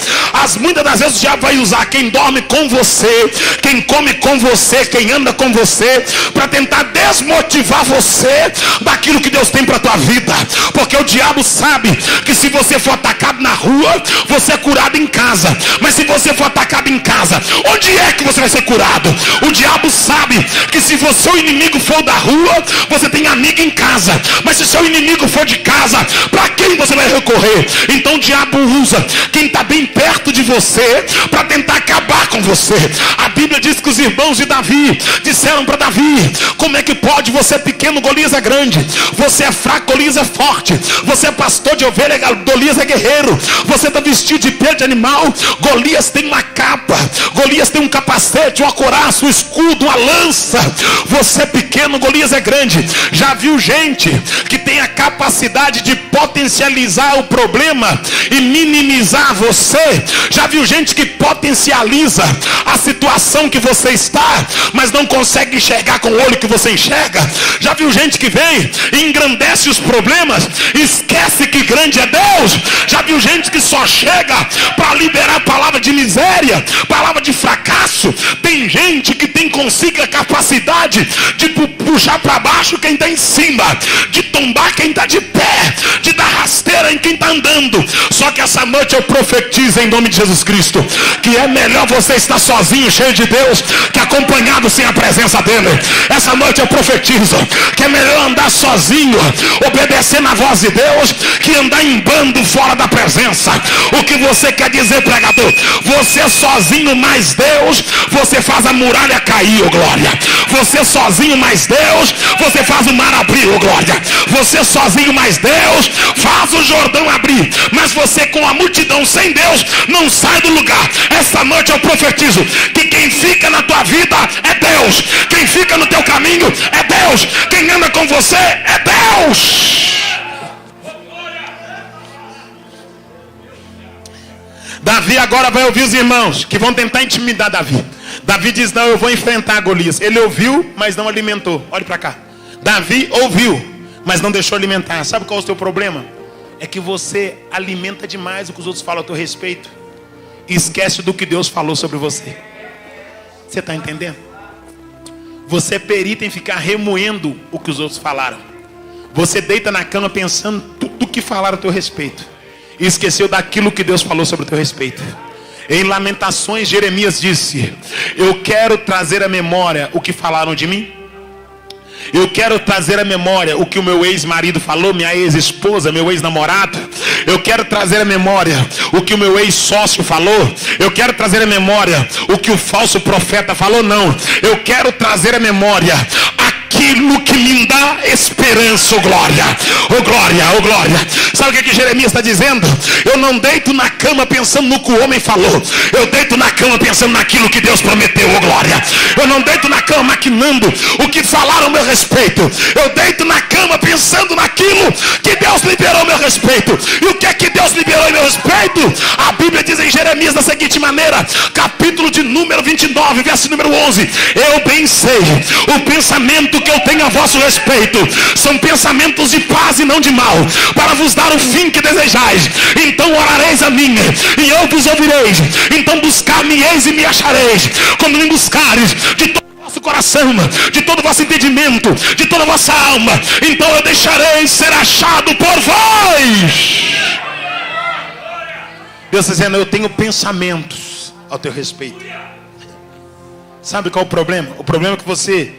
Muitas das vezes o diabo vai usar quem dorme com você, quem come com você, quem anda com você, para tentar desmotivar você daquilo que Deus tem para a tua vida. Porque o diabo sabe que se você for atacado na rua, você é curado em casa. Mas se você for atacado em casa, onde é que você vai ser curado? O diabo sabe que se você, o inimigo, for da rua, você tem amigo em casa. Mas se seu inimigo for de casa, para quem você vai recorrer? Então o diabo usa quem está bem perto de você para tentar acabar com você. A Bíblia diz que os irmãos de Davi disseram para Davi: como é que pode? Você é pequeno, Golias é grande. Você é fraco, Golias é forte. Você é pastor de ovelha, Golias é guerreiro. Você está vestido de pelo de animal, Golias tem uma capa. Golias tem um capacete, uma couraça, um escudo, uma lança. Você é pequeno, Golias é grande. Já viu gente que tem a capacidade de potencializar o problema e minimizar você? Já viu gente que potencializa a situação que você está, mas não consegue enxergar com o olho que você enxerga? Já viu gente que vem e engrandece os problemas, esquece que grande é Deus? Já viu gente que só chega para liberar palavra de miséria, palavra de fracasso? Tem gente que tem consigo a capacidade de puxar para baixo quem está em cima, de tombar quem está de pé, de dar rasteira em quem está andando. Só que essa noite eu profetizo em nome de Jesus Cristo que é melhor você estar sozinho, cheio de Deus, que acompanhado sem a presença dele. Essa noite eu profetizo que é melhor andar sozinho, obedecendo a voz de Deus, que andar em bando fora da presença. O que você quer dizer, pregador? Você sozinho mais Deus, você faz a muralha cair, oh glória. Você sozinho mais Deus, você faz o mar abrir, oh glória. Você sozinho mais Deus, faz o Jordão abrir. Mas você com a multidão sem Deus não sai do lugar. Essa noite eu profetizo que quem fica na tua vida é Deus. Quem fica no teu caminho é Deus. Quem anda com você é Deus. Davi agora vai ouvir os irmãos que vão tentar intimidar Davi. Davi diz: não, eu vou enfrentar Golias. Ele ouviu, mas não alimentou. Olha para cá. Davi ouviu, mas não deixou alimentar. Sabe qual é o seu problema? É que você alimenta demais o que os outros falam a teu respeito e esquece do que Deus falou sobre você. Você está entendendo? Você é perito em ficar remoendo o que os outros falaram. Você deita na cama pensando tudo o que falaram a teu respeito e esqueceu daquilo que Deus falou sobre o teu respeito. Em Lamentações, Jeremias disse: eu quero trazer à memória o que falaram de mim. Eu quero trazer à memória o que o meu ex-marido falou, minha ex-esposa, meu ex-namorado. Eu quero trazer à memória o que o meu ex-sócio falou. Eu quero trazer à memória o que o falso profeta falou. Não, eu quero trazer à memória aquilo que me dá esperança, oh glória, oh glória, oh glória. Sabe o que Jeremias está dizendo? Eu não deito na cama pensando no que o homem falou. Eu deito na cama pensando naquilo que Deus prometeu, oh glória. Eu não deito na cama maquinando o que falaram a meu respeito. Eu deito na cama pensando naquilo que Deus liberou a meu respeito. E o que é que Deus liberou a meu respeito? A Bíblia diz em Jeremias da seguinte maneira, capítulo de número 29, verso número 11: eu bem sei o pensamento que eu tenho a vosso respeito, são pensamentos de paz e não de mal, para vos dar o fim que desejais. Então orareis a mim e eu vos ouvireis. Então buscar-me-eis e me achareis, quando me buscares de todo o vosso coração, de todo o vosso entendimento, de toda a vossa alma. Então eu deixarei ser achado por vós. Deus está dizendo: eu tenho pensamentos ao teu respeito. Sabe qual é o problema? O problema é que você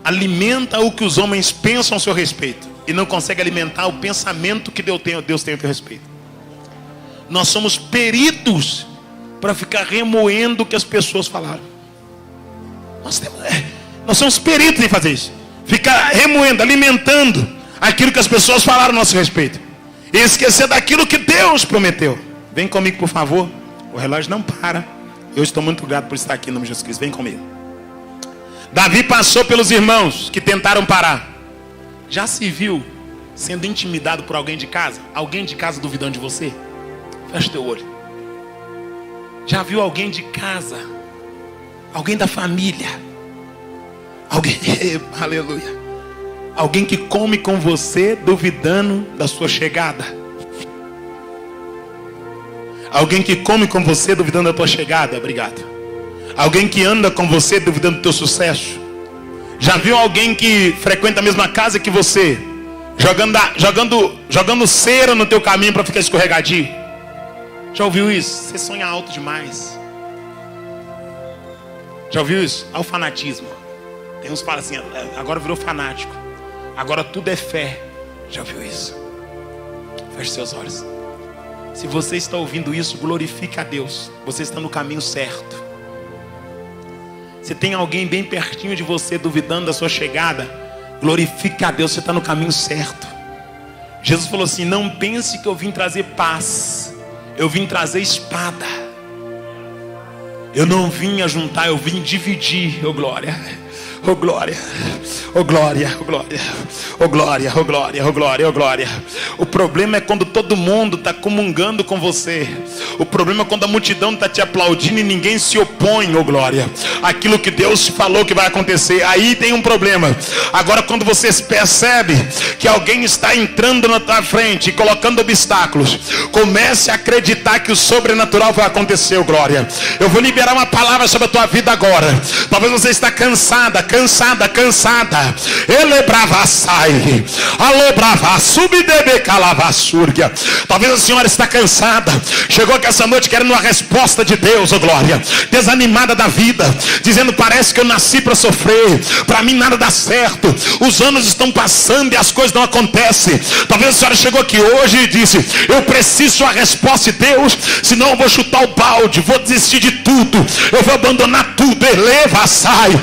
alimenta o que os homens pensam a seu respeito e não consegue alimentar o pensamento que Deus tem a teu respeito. Nós somos peritos para ficar remoendo o que as pessoas falaram. Nós somos peritos em fazer isso. Ficar remoendo, alimentando aquilo que as pessoas falaram a nosso respeito. E esquecer daquilo que Deus prometeu. Vem comigo, por favor. O relógio não para. Eu estou muito grato por estar aqui em nome de Jesus Cristo. Vem comigo. Davi passou pelos irmãos que tentaram parar. Já se viu sendo intimidado por alguém de casa? Alguém de casa duvidando de você? Fecha teu olho. Já viu alguém de casa? Alguém da família? Alguém, aleluia. Alguém que come com você duvidando da sua chegada? Alguém que come com você duvidando da tua chegada? Obrigado. Alguém que anda com você duvidando do teu sucesso? Já viu alguém que frequenta a mesma casa que você, jogando cera no teu caminho para ficar escorregadio? Já ouviu isso? Você sonha alto demais. Já ouviu isso? É o fanatismo. Tem uns que falam assim, agora virou fanático. Agora tudo é fé. Já ouviu isso? Feche seus olhos. Se você está ouvindo isso, glorifique a Deus. Você está no caminho certo. Se tem alguém bem pertinho de você duvidando da sua chegada, glorifique a Deus, você está no caminho certo. Jesus falou assim, não pense que eu vim trazer paz. Eu vim trazer espada. Eu não vim ajuntar, eu vim dividir. Oh glória, oh glória, oh glória, oh glória, oh glória, oh glória, oh glória, oh glória. O problema é quando todo mundo está comungando com você. O problema é quando a multidão está te aplaudindo e ninguém se opõe, oh glória, aquilo que Deus falou que vai acontecer. Aí tem um problema. Agora quando você percebe que alguém está entrando na tua frente e colocando obstáculos, comece a acreditar que o sobrenatural vai acontecer, oh glória. Eu vou liberar uma palavra sobre a tua vida agora. Talvez você está cansada. Ele brava sai. Alô brava subdebe calavassúrgia. Talvez a senhora está cansada. Chegou aqui essa noite querendo uma resposta de Deus, oh glória. Desanimada da vida, dizendo parece que eu nasci para sofrer. Para mim nada dá certo. Os anos estão passando e as coisas não acontecem. Talvez a senhora chegou aqui hoje e disse, eu preciso a resposta de Deus, senão eu vou chutar o balde, vou desistir de tudo, eu vou abandonar tudo. Eleva, sai.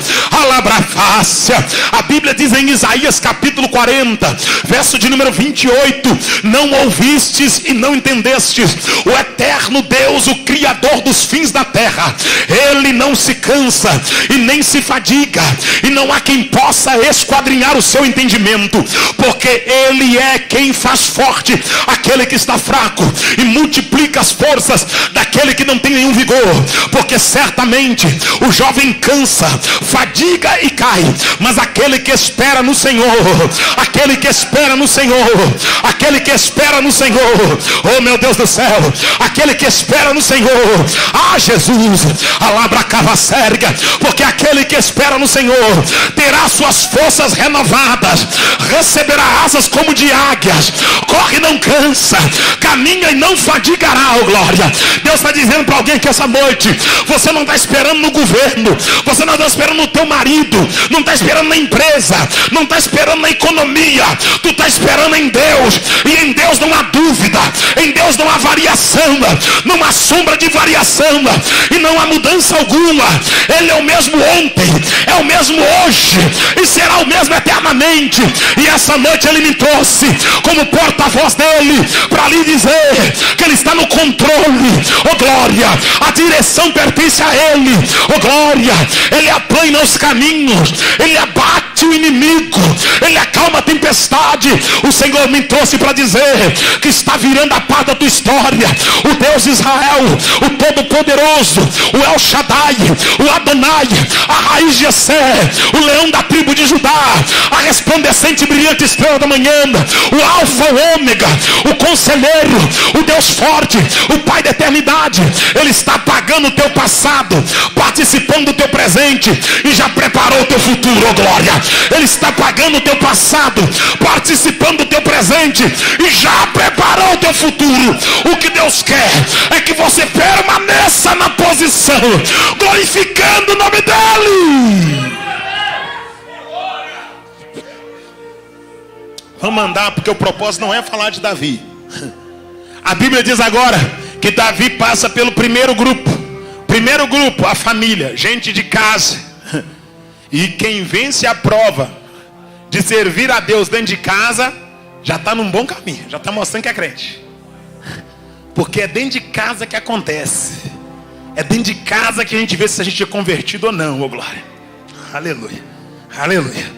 Fácia. A Bíblia diz em Isaías capítulo 40, verso de número 28, não ouvistes e não entendestes, o eterno Deus, o Criador dos fins da terra, Ele não se cansa e nem se fadiga, e não há quem possa esquadrinhar o seu entendimento, porque Ele é quem faz forte aquele que está fraco, e multiplica as forças daquele que não tem nenhum vigor, porque certamente o jovem cansa, fadiga e cai, mas aquele que espera no Senhor, aquele que espera no Senhor, aquele que espera no Senhor, oh meu Deus do céu, aquele que espera no Senhor, Jesus, alabracavacérga, porque aquele que espera no Senhor terá suas forças renovadas, receberá asas como de águias, corre e não cansa, caminha e não fadigará, oh glória. Deus está dizendo para alguém que essa noite você não está esperando no governo, você não está esperando no teu marido, não está esperando na empresa, não está esperando na economia, tu está esperando em Deus, e em Deus não há dúvida, em Deus não há variação, não há sombra de variação, e não há mudança alguma. Ele é o mesmo ontem, é o mesmo hoje, e será o mesmo eternamente. E essa noite Ele me trouxe como porta-voz dEle, para lhe dizer que Ele está no controle, oh glória, a direção pertence a Ele, oh glória. Ele aplana os caminhos, Ele abate o inimigo, Ele acalma a tempestade. O Senhor me trouxe para dizer que está virando a paz da tua história. O Deus de Israel, o Todo-Poderoso, o El Shaddai, o Adonai, a raiz de Jessé, o leão da tribo de Judá, a resplandecente e brilhante estrela da manhã, o Alfa, o Ômega, o Conselheiro, o Deus forte, o Pai da eternidade. Ele está apagando o teu passado, participando do teu presente e já preparou o teu futuro, oh glória. Ele está pagando o teu passado, participando do teu presente e já preparou o teu futuro. O que Deus quer é que você permaneça na posição, glorificando o nome dEle. Vamos andar, porque o propósito não é falar de Davi. A Bíblia diz agora que Davi passa pelo primeiro grupo. Primeiro grupo, a família, gente de casa. E quem vence a prova de servir a Deus dentro de casa, já está num bom caminho, já está mostrando que é crente. Porque é dentro de casa que acontece. É dentro de casa que a gente vê se a gente é convertido ou não, ô glória. Aleluia, aleluia.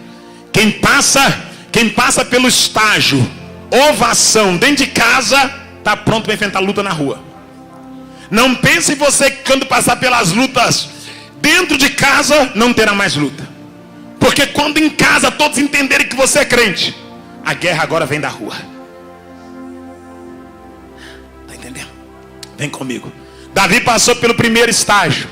Quem passa pelo estágio ovação dentro de casa, está pronto para enfrentar a luta na rua. Não pense você que quando passar pelas lutas dentro de casa, não terá mais luta. Porque quando em casa todos entenderem que você é crente, a guerra agora vem da rua. Está entendendo? Vem comigo. Davi passou pelo primeiro estágio.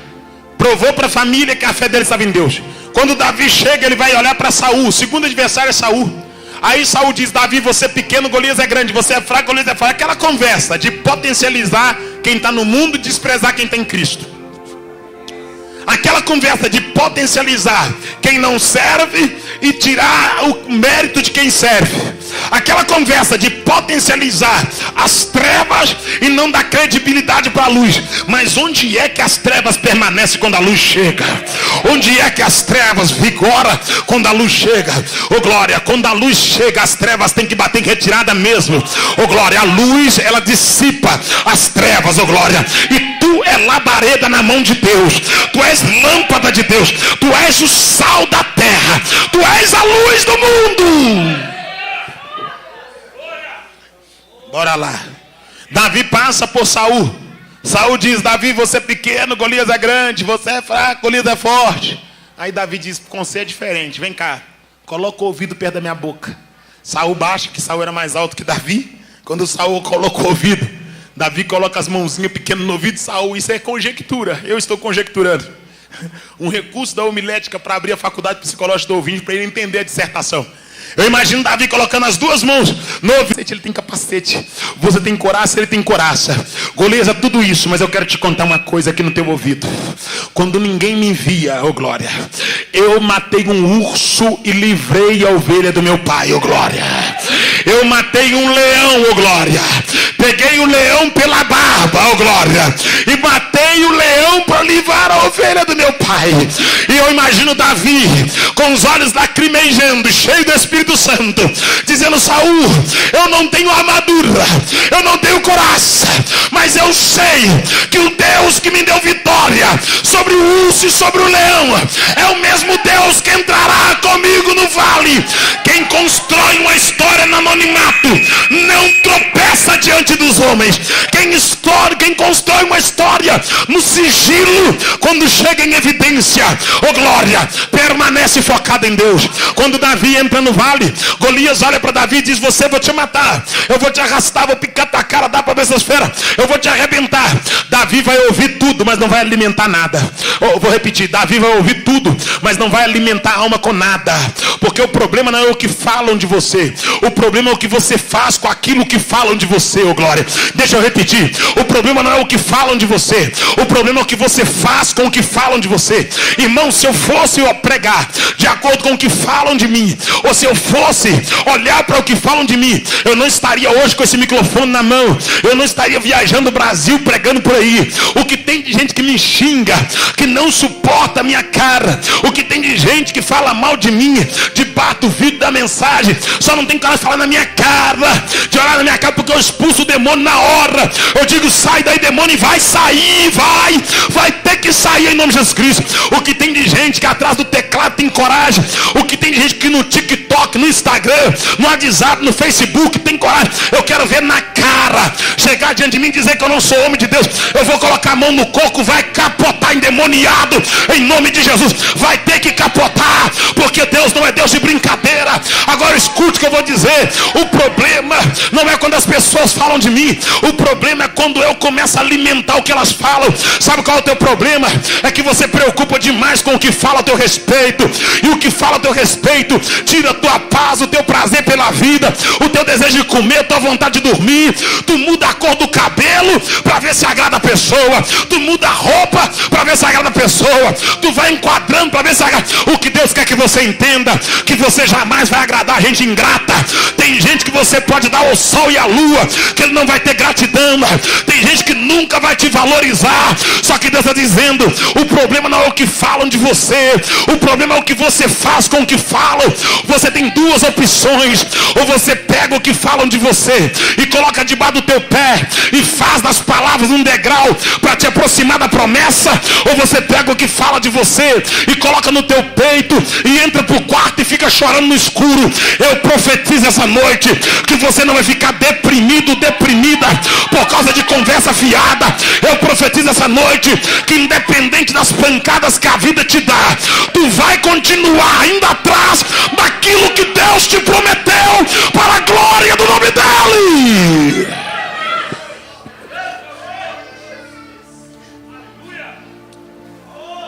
Provou para a família que a fé dele estava em Deus. Quando Davi chega, ele vai olhar para Saul. O segundo adversário é Saul. Aí Saul diz: Davi, você é pequeno, Golias é grande. Você é fraco, Golias é fraco. Aquela conversa de potencializar quem está no mundo e desprezar quem está em Cristo. Aquela conversa de potencializar quem não serve e tirar o mérito de quem serve. Aquela conversa de potencializar as trevas e não dar credibilidade para a luz. Mas onde é que as trevas permanecem quando a luz chega? Onde é que as trevas vigoram quando a luz chega? Ô glória, quando a luz chega, as trevas têm que bater em retirada mesmo. Ô glória, a luz, ela dissipa as trevas, ô glória. E tu é labareda na mão de Deus. Tu és lâmpada de Deus. Tu és o sal da terra. Tu és a luz do mundo. Bora lá. Davi passa por Saul. Saul diz: Davi, você é pequeno, Golias é grande. Você é fraco, Golias é forte. Aí Davi diz: com você é diferente. Vem cá, coloca o ouvido perto da minha boca. Saul baixa, que Saul era mais alto que Davi. Quando Saul coloca o ouvido, Davi coloca as mãozinhas pequenas no ouvido de Saul. Isso é conjectura. Eu estou conjecturando. Um recurso da homilética para abrir a faculdade psicológica do ouvinte, para ele entender a dissertação. Eu imagino Davi colocando as duas mãos no ouvido. Ele tem capacete. Você tem coraça, ele tem coraça. Golias é tudo isso, mas eu quero te contar uma coisa aqui no teu ouvido. Quando ninguém me via, ô glória, eu matei um urso e livrei a ovelha do meu pai, ô glória. Eu matei um leão, ô glória. Peguei o leão pela barba, ô glória, e matei o leão para livrar a ovelha do meu pai. E eu imagino Davi com os olhos lacrimejando, cheio do Espírito Santo, dizendo: Saul, eu não tenho armadura, eu não tenho coraça, mas eu sei que o Deus que me deu vitória sobre o urso e sobre o leão é o mesmo Deus que entrará comigo no vale. Quem constrói uma história no anonimato não tropeça diante dos homens. Quem constrói uma história no sigilo, quando chega em evidência, ô glória, permanece focado em Deus. Quando Davi entra no vale, Golias olha para Davi e diz: você, vou te matar, eu vou te arrastar, vou picar tua cara, dá para ver essas feras, eu vou te arrebentar. Davi vai ouvir tudo, mas não vai alimentar nada. Vou repetir: Davi vai ouvir tudo, mas não vai alimentar a alma com nada. Porque o problema não é o que falam de você, o problema é o que você faz com aquilo que falam de você, ô glória. Deixa eu repetir: o problema não é o que falam de você, o problema é o que você faz com o que falam de você. Irmão, se eu fosse pregar de acordo com o que falam de mim, ou se eu fosse olhar para o que falam de mim, eu não estaria hoje com esse microfone na mão, eu não estaria viajando o Brasil pregando por aí. O que tem de gente que me xinga, que não suporta a minha cara, o que tem de gente que fala mal de mim, de bato o vídeo da mensagem, só não tem cara de falar na minha cara, de olhar na minha cara, porque eu expulso o demônio na hora. Eu digo: sai daí, demônio, e vai sair, vai ter que sair em nome de Jesus Cristo. O que tem de gente que atrás do teclado tem coragem, o que tem de gente que no TikTok, no Instagram, no WhatsApp, no Facebook tem coragem. Eu quero ver na cara, chegar diante de mim e dizer que eu não sou homem de Deus. Eu vou colocar a mão no coco, vai capotar endemoniado em nome de Jesus. Vai ter que capotar, porque Deus não é Deus de brincadeira. Agora escute o que eu vou dizer: o problema não é quando as pessoas falam de mim, o problema é quando eu começo a alimentar o que elas falam. Sabe qual é o teu problema? É que você preocupa demais com o que fala a teu respeito, e o que fala a teu respeito tira a tua paz, o teu prazer pela vida, o teu desejo de comer, a tua vontade de dormir. Tu muda a cor do cabelo para ver se agrada a pessoa, tu muda a roupa para ver se agrada a pessoa. Tu vai enquadrando para ver se o que Deus quer que você entenda, que você jamais vai agradar a gente ingrata. Tem gente que você pode dar ao sol e à lua, que ele não vai ter gratidão. Tem gente que nunca vai te valorizar. Só que Deus está dizendo, o problema não é o que falam de você, o problema é o que você faz com o que falam. Você tem duas opções: ou você pega o que falam de você e coloca debaixo do teu pé e faz das palavras um degrau para te aproximar da promessa, ou você pega o que fala de você e coloca no teu peito e entra pro quarto e fica chorando no escuro. Eu profetizo essa noite que você não vai ficar deprimido, deprimida por causa de conversa fiada. Eu profetizo essa noite que, independente das pancadas que a vida te dá, tu vai continuar indo atrás daquilo que Deus te prometeu, para a glória do nome dele.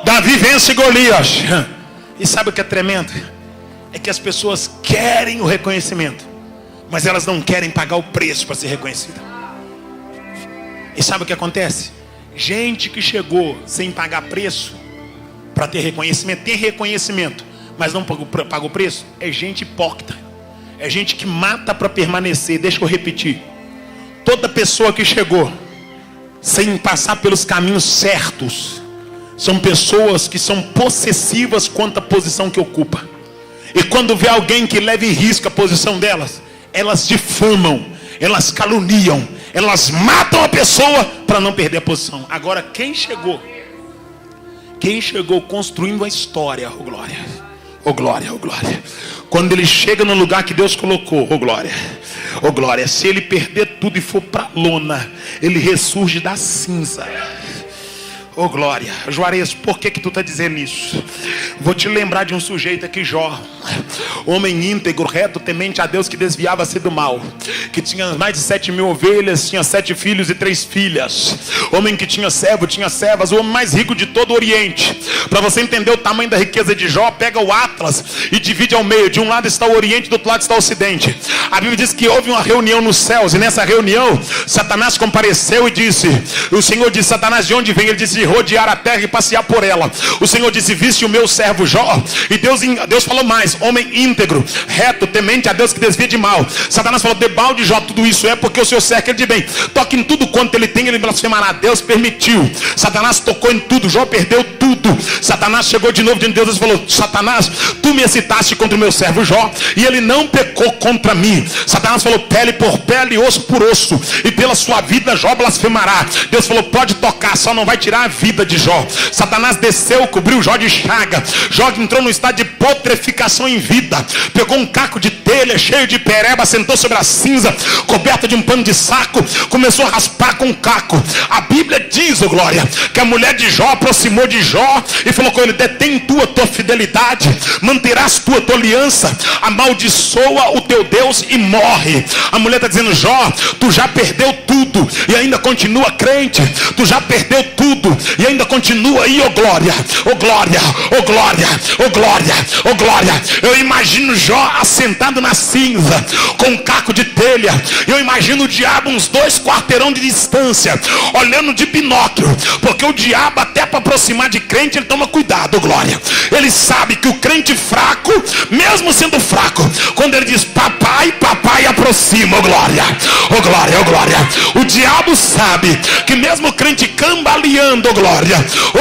Davi vence Golias. E sabe o que é tremendo? É que as pessoas querem o reconhecimento, mas elas não querem pagar o preço para ser reconhecida. E sabe o que acontece? Gente que chegou sem pagar preço para ter reconhecimento, tem reconhecimento, mas não paga o preço, é gente hipócrita. É gente que mata para permanecer. Deixa eu repetir. Toda pessoa que chegou sem passar pelos caminhos certos são pessoas que são possessivas quanto à posição que ocupa. E quando vê alguém que leva em risco a posição delas, elas difamam, elas caluniam, elas matam a pessoa para não perder a posição. Agora quem chegou construindo a história, oh glória, oh glória, oh glória. Quando ele chega no lugar que Deus colocou, oh glória, oh glória. Se ele perder tudo e for para lona, ele ressurge da cinza. Oh glória. Juarez, por que tu está dizendo isso? Vou te lembrar de um sujeito aqui, Jó, homem íntegro, reto, temente a Deus, que desviava-se do mal, que tinha mais de 7.000 ovelhas, tinha 7 filhos e 3 filhas, homem que tinha servo, tinha servas, o homem mais rico de todo o Oriente. Para você entender o tamanho da riqueza de Jó, pega o Atlas e divide ao meio. De um lado está o Oriente, do outro lado está o Ocidente. A Bíblia diz que houve uma reunião nos céus, e nessa reunião Satanás compareceu e disse, o Senhor disse: Satanás, de onde vem? Ele disse: rodear a terra e passear por ela. O Senhor disse: viste o meu servo Jó? E Deus falou mais: homem íntegro, reto, temente a Deus, que desvia de mal. Satanás falou: debalde Jó, tudo isso é porque o seu cerca ele de bem. Toque em tudo quanto ele tem, ele blasfemará. Deus permitiu. Satanás tocou em tudo, Jó perdeu tudo. Satanás chegou de novo diante de Deus e falou: Satanás, tu me excitaste contra o meu servo Jó, e ele não pecou contra mim. Satanás falou: pele por pele, osso por osso, e pela sua vida Jó blasfemará. Deus falou: pode tocar, só não vai tirar a vida de Jó. Satanás desceu, cobriu Jó de chaga. Jó entrou no estado de putreficação em vida. Pegou um caco de telha cheio de pereba, sentou sobre a cinza, coberta de um pano de saco, começou a raspar com o caco. A Bíblia diz, oh glória, que a mulher de Jó aproximou de Jó e falou com ele: detém tua fidelidade, manterás tua aliança, amaldiçoa o teu Deus e morre. A mulher está dizendo: Jó, tu já perdeu tudo e ainda continua crente. Tu já perdeu tudo e ainda continua aí, oh glória, oh glória, oh glória, oh glória, oh glória. Eu imagino Jó assentado na cinza com um caco de telha. Eu imagino o diabo uns 2 quarteirão de distância, olhando de binóculo, porque o diabo, até para aproximar de crente, ele toma cuidado, oh glória. Ele sabe que o crente fraco, mesmo sendo fraco, quando ele diz papai, papai, aproxima, oh glória, oh glória, oh glória. O diabo sabe que mesmo o crente cambaleando, oh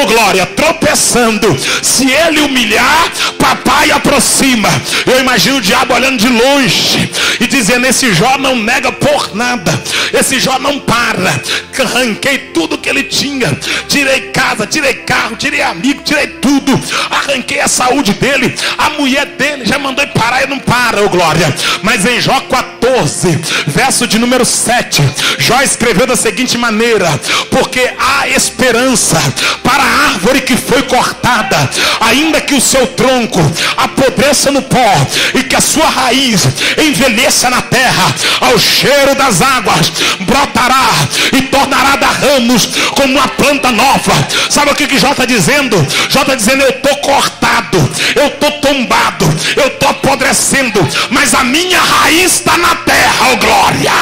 glória, tropeçando, se ele humilhar, papai aproxima. Eu imagino o diabo olhando de longe e dizendo: esse Jó não nega por nada, esse Jó não para. Arranquei tudo que ele tinha, tirei casa, tirei carro, tirei amigo, tirei tudo, arranquei a saúde dele, a mulher dele já mandou ele parar e não para, oh glória. Mas em Jó 14, verso de número 7, Jó escreveu da seguinte maneira: porque há esperança para a árvore que foi cortada, ainda que o seu tronco apodreça no pó e que a sua raiz envelheça na terra, ao cheiro das águas brotará e tornará a dar ramos como uma planta nova. Sabe o que Jó está dizendo? Jó está dizendo: eu estou cortado, eu estou tombado, eu estou apodrecendo, mas a minha raiz está na terra, oh glória.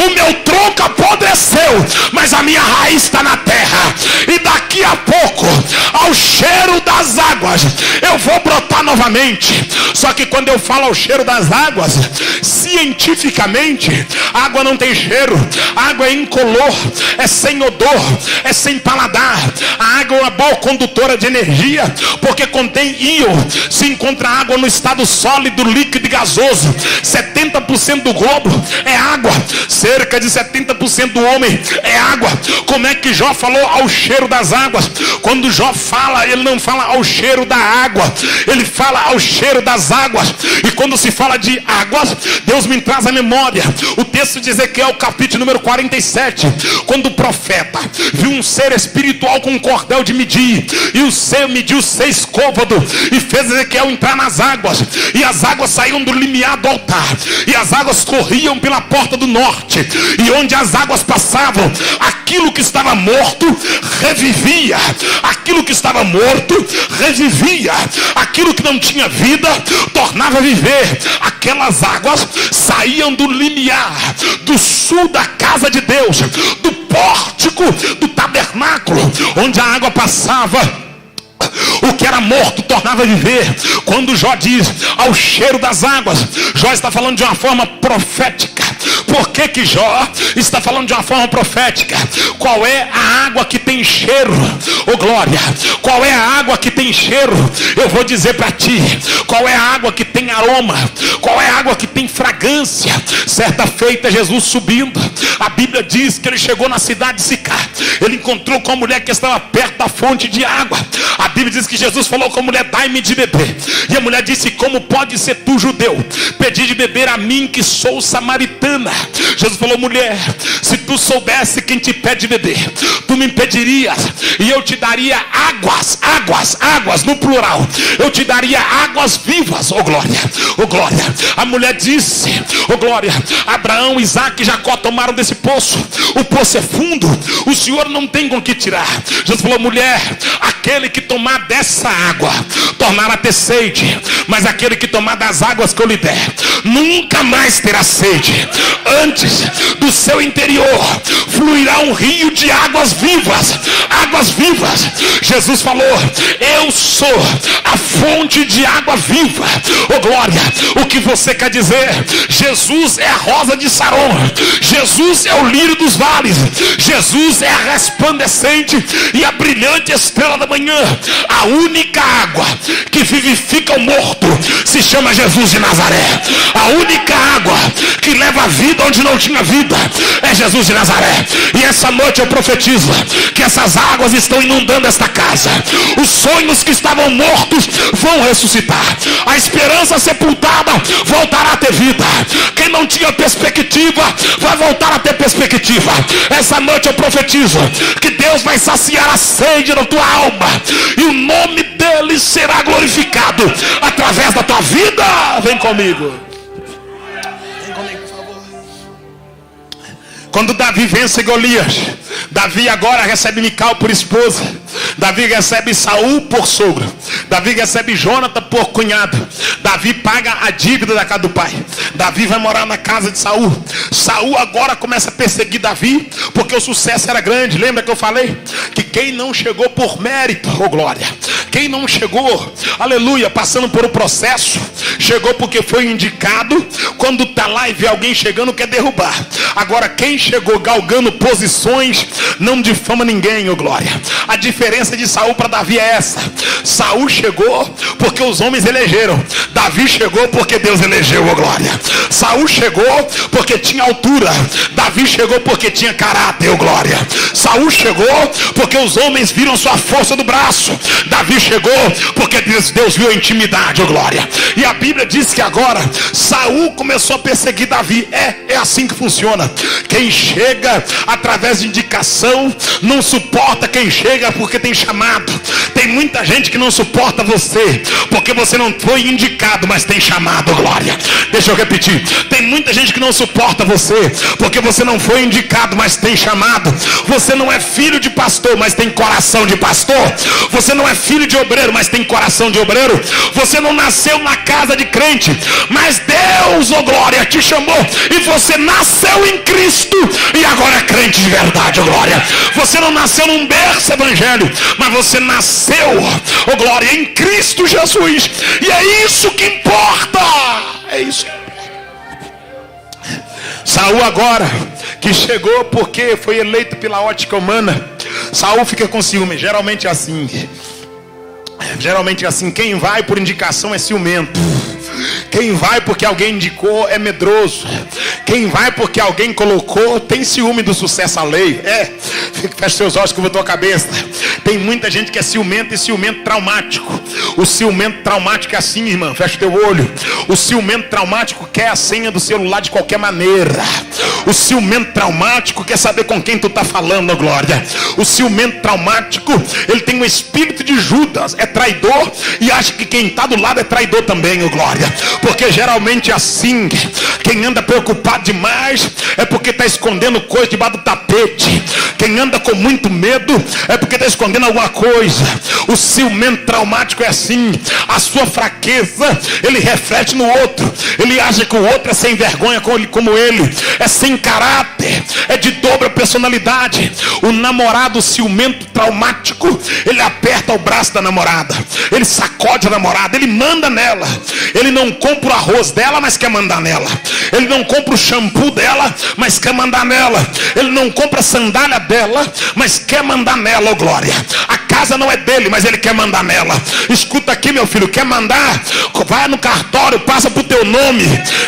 O meu tronco apodreceu, mas a minha raiz está na terra, e daqui a pouco, ao novamente. Só que quando eu falo ao cheiro das águas, cientificamente, a água não tem cheiro, a água é incolor, é sem odor, é sem paladar. A água é uma boa condutora de energia, porque contém íon. Se encontra água no estado sólido, líquido e gasoso. 70% do globo é água, cerca de 70% do homem é água. Como é que Jó falou ao cheiro das águas? Quando Jó fala, ele não fala ao cheiro da água, ele fala ao cheiro das águas. E quando se fala de águas, Deus me traz à memória o texto de Ezequiel, capítulo número 47, quando o profeta viu um ser espiritual com um cordel de medir, e o ser mediu 6 côvados, e fez Ezequiel entrar nas águas, e as águas saíam do limiar do altar, e as águas corriam pela porta do norte, e onde as águas passavam, aquilo que estava morto revivia, aquilo que estava morto revivia, aquilo que não tinha vida tornava a viver. Aquelas águas saíam do limiar do sul da casa de Deus, do pórtico do tabernáculo, onde a água passava. O que era morto tornava a viver. Quando Jó diz ao cheiro das águas, Jó está falando de uma forma profética. Por que Jó está falando de uma forma profética? Qual é a água que tem cheiro? Oh glória! Qual é a água que tem cheiro? Eu vou dizer para ti. Qual é a água que tem aroma? Qual é a água que tem fragrância? Certa feita, Jesus subindo, a Bíblia diz que ele chegou na cidade de Sicar. Ele encontrou com a mulher que estava perto da fonte de água. A Bíblia diz que Jesus falou com a mulher: dai-me de beber. E a mulher disse: como pode ser tu, judeu, pedir de beber a mim que sou samaritana? Jesus falou: mulher, se tu soubesse quem te pede de beber, tu me pedirias, e eu te daria águas no plural, eu te daria águas vivas. Oh glória, oh glória. A mulher disse: oh glória, Abraão, Isaac e Jacó tomaram desse poço, o poço é fundo, o Senhor não tem com que tirar. Jesus falou: mulher, aquele que tomar dessa água tornará a ter sede, mas aquele que tomar das águas que eu lhe der nunca mais terá sede. Antes do seu interior fluirá um rio de águas vivas. Águas vivas. Jesus falou: eu sou a fonte de água viva. Oh glória. O que você quer dizer? Jesus é a rosa de Saron, Jesus é o lírio dos vales, Jesus é a resplandecente e a brilhante estrela da manhã. A única água que vivifica o morto se chama Jesus de Nazaré. A única água que leva a vida onde não tinha vida é Jesus de Nazaré. E essa noite eu profetizo que essas águas estão inundando esta casa. Os sonhos que estavam mortos vão ressuscitar. A esperança sepultada voltará a ter vida. Quem não tinha perspectiva vai voltar a ter perspectiva. Essa noite eu profetizo que Deus vai saciar a sede da tua alma, e o nome dele será glorificado através da tua vida. Vem comigo. Vem comigo, por favor. Quando Davi vence Golias, Davi agora recebe Mical por esposa. Davi recebe Saul por sogro. Davi recebe Jonathan por cunhado. Davi paga a dívida da casa do pai. Davi vai morar na casa de Saul. Saul agora começa a perseguir Davi, porque o sucesso era grande. Lembra que eu falei que quem não chegou por mérito, oh glória, quem não chegou, aleluia, passando por um processo, chegou porque foi indicado. Quando está lá e vê alguém chegando, quer derrubar. Agora quem chegou galgando posições não difama ninguém, oh glória. A diferença de Saul para Davi é essa: Saul chegou porque os homens elegeram, Davi chegou porque Deus elegeu, oh glória. Saul chegou porque tinha altura, Davi chegou porque tinha caráter, oh glória. Saul chegou porque os homens viram sua força do braço, Davi chegou porque Deus viu a intimidade, oh glória. E a Bíblia diz que agora Saul começou a perseguir Davi. É assim que funciona. Quem chega através de indicação não suporta quem chega porque tem chamado. Tem muita gente que não suporta você porque você não foi indicado, mas tem chamado, glória. Deixa eu repetir. Tem muita gente que não suporta você porque você não foi indicado, mas tem chamado. Você não é filho de pastor, mas tem coração de pastor. Você não é filho de obreiro, mas tem coração de obreiro. Você não nasceu na casa de crente, mas Deus, oh glória, te chamou e você nasceu em Cristo e agora é crente de verdade, oh glória. Você não nasceu num berço evangélico, mas você nasceu, oh glória, em Cristo Jesus. E é isso que importa. É isso. Saul agora, que chegou porque foi eleito pela ótica humana, Saul fica com ciúme. Geralmente é assim. Quem vai por indicação é ciumento. Quem vai porque alguém indicou é medroso. Quem vai porque alguém colocou tem ciúme do sucesso alheio. Feche seus olhos que eu vou tua cabeça. Tem muita gente que é ciumento e ciumento traumático. O ciumento traumático é assim, irmã, fecha teu olho. O ciumento traumático quer a senha do celular de qualquer maneira. O ciumento traumático quer saber com quem tu tá falando, glória. O ciumento traumático, ele tem um espírito de Judas, é traidor e acha que quem tá do lado é traidor também, glória. Porque geralmente é assim. Quem anda preocupado demais é porque está escondendo coisa debaixo do tapete. Quem anda com muito medo é porque está escondendo alguma coisa. O ciumento traumático é assim. A sua fraqueza ele reflete no outro. Ele acha que o outro é sem vergonha como ele, é sem caráter, é de dobra personalidade. O namorado ciumento traumático, ele aperta o braço da namorada, ele sacode a namorada, ele manda nela. Ele não compra o arroz dela, mas quer mandar nela. Ele não compra o shampoo dela, mas quer mandar nela. Ele não compra a sandália dela, mas quer mandar nela, oh glória. A casa não é dele, mas ele quer mandar nela. Escuta aqui, meu filho, quer mandar? Vai no cartório, passa pro teu nome.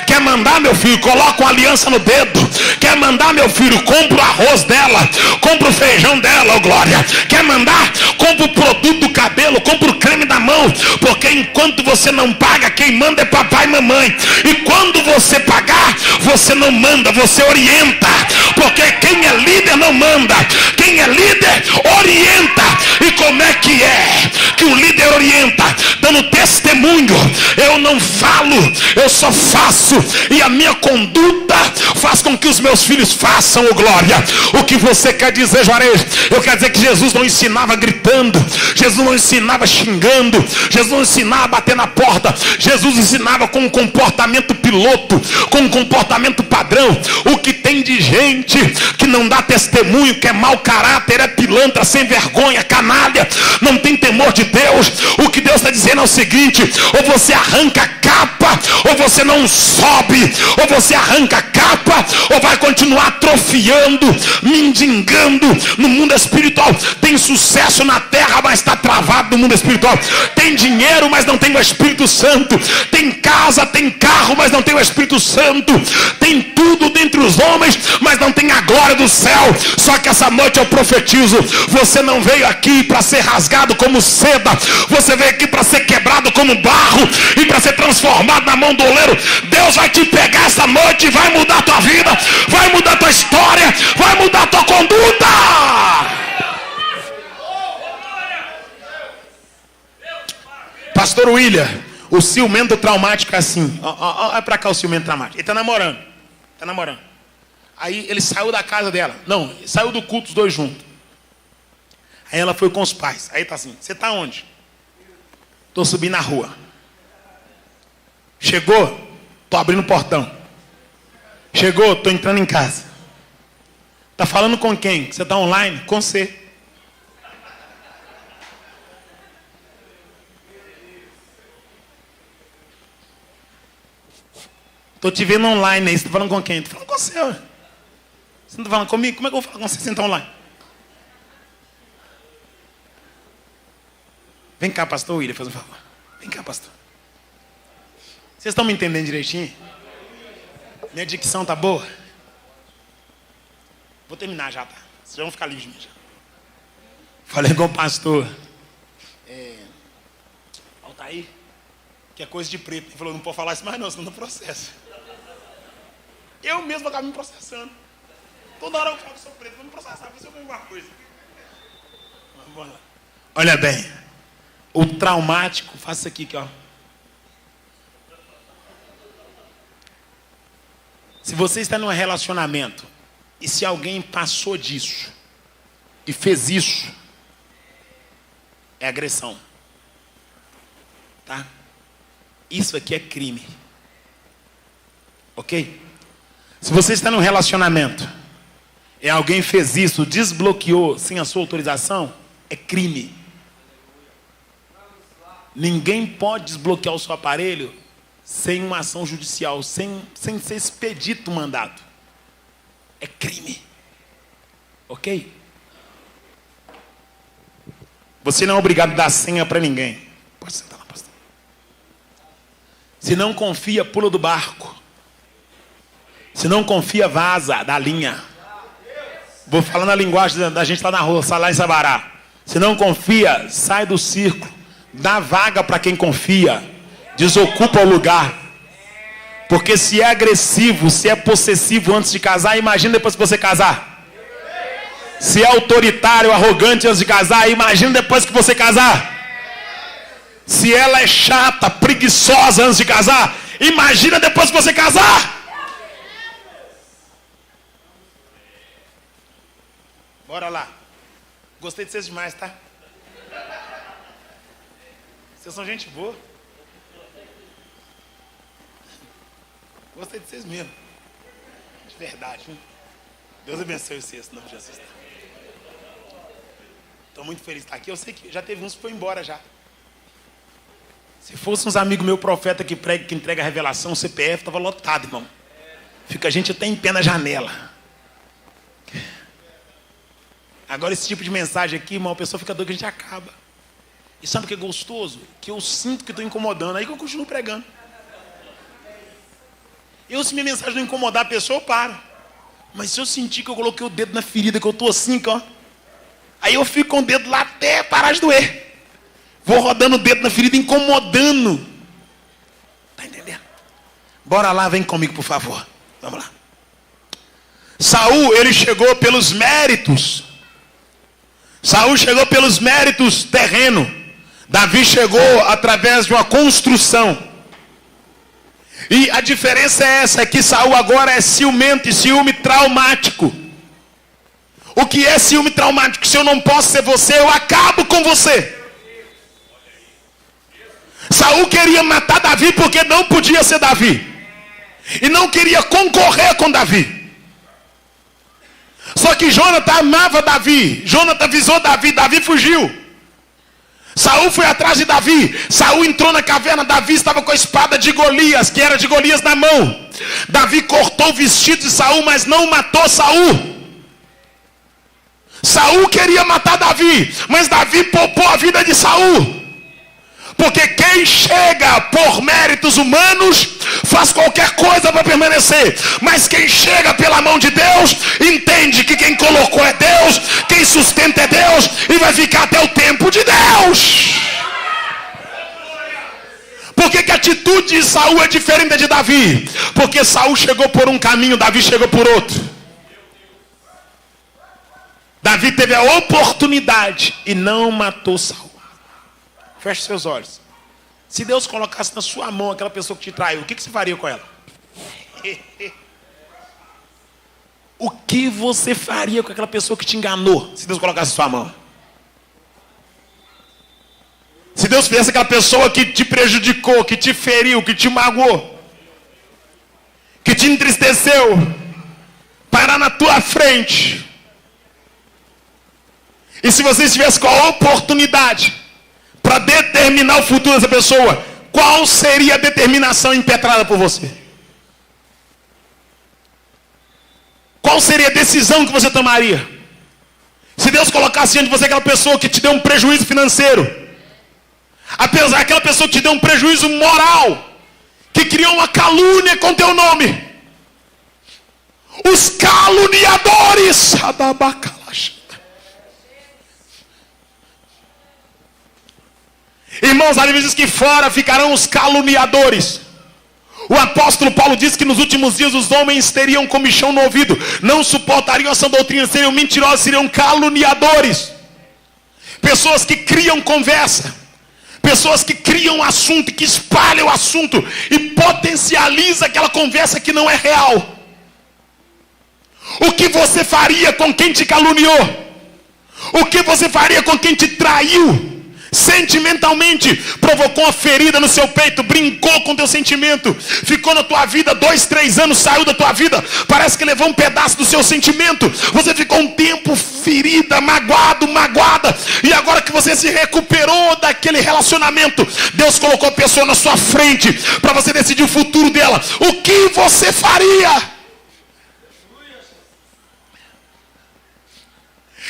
Quer mandar, meu filho? Coloca uma aliança no dedo. Quer mandar, meu filho? Compra o arroz dela, compra o feijão dela, oh glória. Quer mandar? Compra o produto do cabelo, compra o creme da mão. Porque enquanto você não paga, quem manda é papai e mamãe. E quando você pagar, você não manda, você orienta. Porque quem é líder não manda, quem é líder orienta. E como é que o líder orienta? Dando testemunho. Eu não falo, eu só faço. E a minha conduta faz com que os meus filhos façam, oh glória. O que você quer dizer, Juarez? Eu quero dizer que Jesus não ensinava gritando, Jesus não ensinava xingando, Jesus não ensinava a bater na porta. Jesus ensinava com um comportamento piloto, com um comportamento padrão. O que tem de gente que não dá testemunho, que é mau caráter, é pilantra, sem vergonha, canalha, não tem temor de Deus. O que Deus está dizendo é o seguinte: ou você arranca a capa, ou você não sobe. Ou você arranca a capa, ou vai continuar atrofiando, mendigando no mundo espiritual. Tem sucesso na terra, mas está travado no mundo espiritual. Tem dinheiro, mas não tem o Espírito Santo. Tem casa, tem carro, mas não tem o Espírito Santo. Tem tudo dentre os homens, mas não tem a glória do céu. Só que essa noite eu profetizo: você não veio aqui para ser rasgado como seda. Você veio aqui para ser quebrado como barro e para ser transformado na mão do oleiro. Deus vai te pegar essa noite e vai mudar a tua vida, vai mudar a tua história, vai mudar a tua conduta. Pastor William, o ciumento traumático é assim. Olha pra cá o ciumento traumático. Ele tá namorando. Aí ele saiu da casa dela. Não, saiu do culto os dois juntos. Aí ela foi com os pais. Aí tá assim: você tá onde? Tô subindo na rua. Chegou? Tô abrindo o portão. Chegou? Tô entrando em casa. Tá falando com quem? Você tá online? Com você. Tô te vendo online aí. Você tá falando com quem? Tô falando com você. Ué. Você não tá falando comigo? Como é que eu vou falar com você se você tá online? Vem cá, pastor William, faz um favor. Vem cá, pastor. Vocês estão me entendendo direitinho? Minha dicção tá boa? Vou terminar já, tá? Vocês vão ficar livres de mim já. Falei com o pastor. Altair, que é coisa de preto. Ele falou: não pode falar isso mais não, senão no processo. Eu mesmo acabo me processando. Toda hora eu falo que sou preto, vou me processar, ver se eu ganho alguma coisa. Vamos lá. Olha bem, o traumático, faça isso aqui, ó. Se você está num relacionamento e se alguém passou disso e fez isso, é agressão. Tá? Isso aqui é crime. Ok? Se você está num relacionamento e alguém fez isso, desbloqueou sem a sua autorização, é crime. Ninguém pode desbloquear o seu aparelho sem uma ação judicial, sem ser expedito o mandato. É crime. Ok? Você não é obrigado a dar senha para ninguém. Pode sentar lá, pastor. Se não confia, pula do barco. Se não confia, vaza da linha. Vou falando a linguagem da gente lá na rua, lá em Sabará. Se não confia, sai do círculo. Dá vaga para quem confia. Desocupa o lugar. Porque se é agressivo, se é possessivo antes de casar, imagina depois que você casar. Se é autoritário, arrogante antes de casar, imagina depois que você casar. Se ela é chata, preguiçosa antes de casar, imagina depois que você casar. Bora lá. Gostei de vocês demais, tá? Vocês são gente boa. Gostei de vocês mesmo. De verdade, viu? Deus abençoe vocês, em nome de Jesus. Estou muito feliz de estar aqui. Eu sei que já teve uns que foi embora já. Se fossem uns amigos meus profeta que prega, que entrega a revelação, o CPF estava lotado, irmão. Fica a gente até em pé na janela. Agora esse tipo de mensagem aqui, irmão, a pessoa fica doida que a gente acaba. E sabe o que é gostoso? Que eu sinto que estou incomodando, aí que eu continuo pregando. Se minha mensagem não incomodar a pessoa, eu paro. Mas se eu sentir que eu coloquei o dedo na ferida, que eu estou assim, ó, aí eu fico com o dedo lá até parar de doer. Vou rodando o dedo na ferida, incomodando. Tá entendendo? Bora lá, vem comigo, por favor. Vamos lá. Saul, ele chegou pelos méritos. Saul chegou pelos méritos terrenos. Davi chegou através de uma construção. E a diferença é essa, é que Saul agora é ciumento e ciúme traumático. O que é ciúme traumático? Se eu não posso ser você, eu acabo com você. Saul queria matar Davi porque não podia ser Davi. E não queria concorrer com Davi. Só que Jonathan amava Davi. Jonathan avisou Davi, Davi fugiu. Saul foi atrás de Davi. Saul entrou na caverna. Davi estava com a espada de Golias, que era de Golias, na mão. Davi cortou o vestido de Saul, mas não matou Saul. Saul queria matar Davi, mas Davi poupou a vida de Saul. Porque quem chega por méritos humanos faz qualquer coisa para permanecer. Mas quem chega pela mão de Deus entende que quem colocou é Deus, quem sustenta é Deus, e vai ficar até o tempo de Deus. Por que a atitude de Saul é diferente da de Davi? Porque Saul chegou por um caminho, Davi chegou por outro. Davi teve a oportunidade e não matou Saul. Feche seus olhos. Se Deus colocasse na sua mão aquela pessoa que te traiu, o que você faria com ela? O que você faria com aquela pessoa que te enganou, se Deus colocasse na sua mão? Se Deus fizesse aquela pessoa que te prejudicou, que te feriu, que te magoou, que te entristeceu, parar na tua frente. E se você estivesse com a oportunidade para determinar o futuro dessa pessoa, qual seria a determinação impetrada por você? Qual seria a decisão que você tomaria? Se Deus colocasse diante de você aquela pessoa que te deu um prejuízo financeiro, apesar aquela pessoa que te deu um prejuízo moral, que criou uma calúnia com teu nome, os caluniadores, irmãos, a Bíblia diz que fora ficarão os caluniadores. O apóstolo Paulo diz que nos últimos dias os homens teriam comichão no ouvido, não suportariam essa doutrina, seriam mentirosos, seriam caluniadores. Pessoas que criam conversa, pessoas que criam assunto, que espalham o assunto e potencializam aquela conversa que não é real. O que você faria com quem te caluniou? O que você faria com quem te traiu? Sentimentalmente, provocou uma ferida no seu peito, brincou com teu sentimento, ficou na tua vida 2, 3 anos, saiu da tua vida, parece que levou um pedaço do seu sentimento. Você ficou um tempo ferida, magoada, e agora que você se recuperou daquele relacionamento, Deus colocou a pessoa na sua frente para você decidir o futuro dela. O que você faria?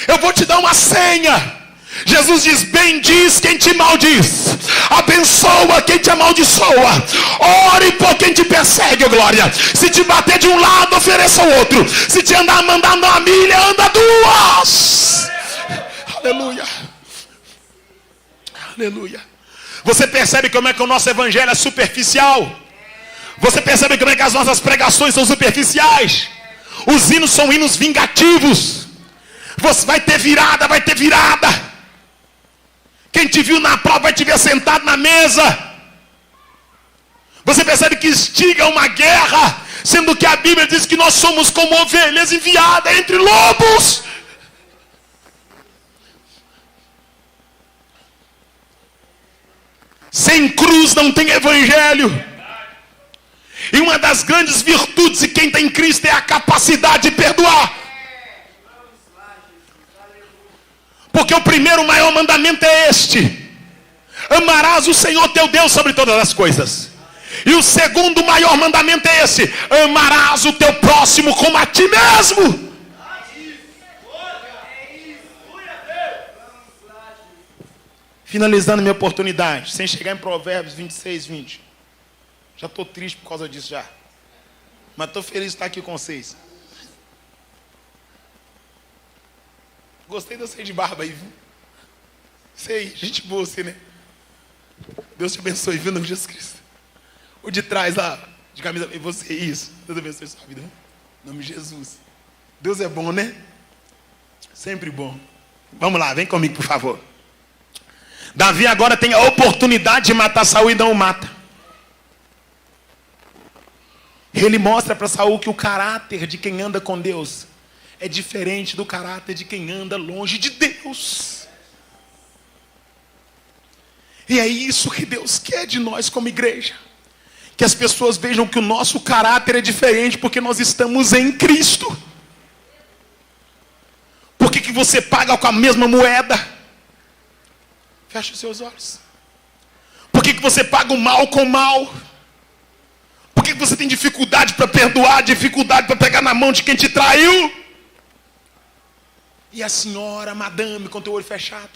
Eu vou te dar uma senha. Jesus diz: bendiz quem te maldiz, abençoa quem te amaldiçoa, ore por quem te persegue, oh glória. Se te bater de um lado, ofereça o outro. Se te mandar uma milha, anda 2. Aleluia. Aleluia. Você percebe como é que o nosso evangelho é superficial? Você percebe como é que as nossas pregações são superficiais? Os hinos são hinos vingativos. Você vai ter virada, vai ter virada. Quem te viu na prova vai te ver sentado na mesa. Você percebe que instiga uma guerra, sendo que a Bíblia diz que nós somos como ovelhas enviadas entre lobos. Sem cruz não tem evangelho. E uma das grandes virtudes de quem tem Cristo é a capacidade de perdoar. Porque o primeiro maior mandamento é este: amarás o Senhor teu Deus sobre todas as coisas. E o segundo maior mandamento é esse: amarás o teu próximo como a ti mesmo. Finalizando minha oportunidade, sem chegar em Provérbios 26, 20. Já estou triste por causa disso já. Mas estou feliz de estar aqui com vocês. Gostei de você de barba aí, viu? Sei, gente boa você, né? Deus te abençoe, viu, no Jesus Cristo. O de trás lá, de camisa, e você, isso. Deus abençoe sua vida, viu? Em nome de Jesus. Deus é bom, né? Sempre bom. Vamos lá, vem comigo, por favor. Davi agora tem a oportunidade de matar Saul e não o mata. Ele mostra para Saul que o caráter de quem anda com Deus é diferente do caráter de quem anda longe de Deus. E é isso que Deus quer de nós como igreja. Que as pessoas vejam que o nosso caráter é diferente porque nós estamos em Cristo. Por que você paga com a mesma moeda? Feche os seus olhos. Por que você paga o mal com o mal? Por que você tem dificuldade para perdoar, dificuldade para pegar na mão de quem te traiu? E a senhora, madame, com teu olho fechado.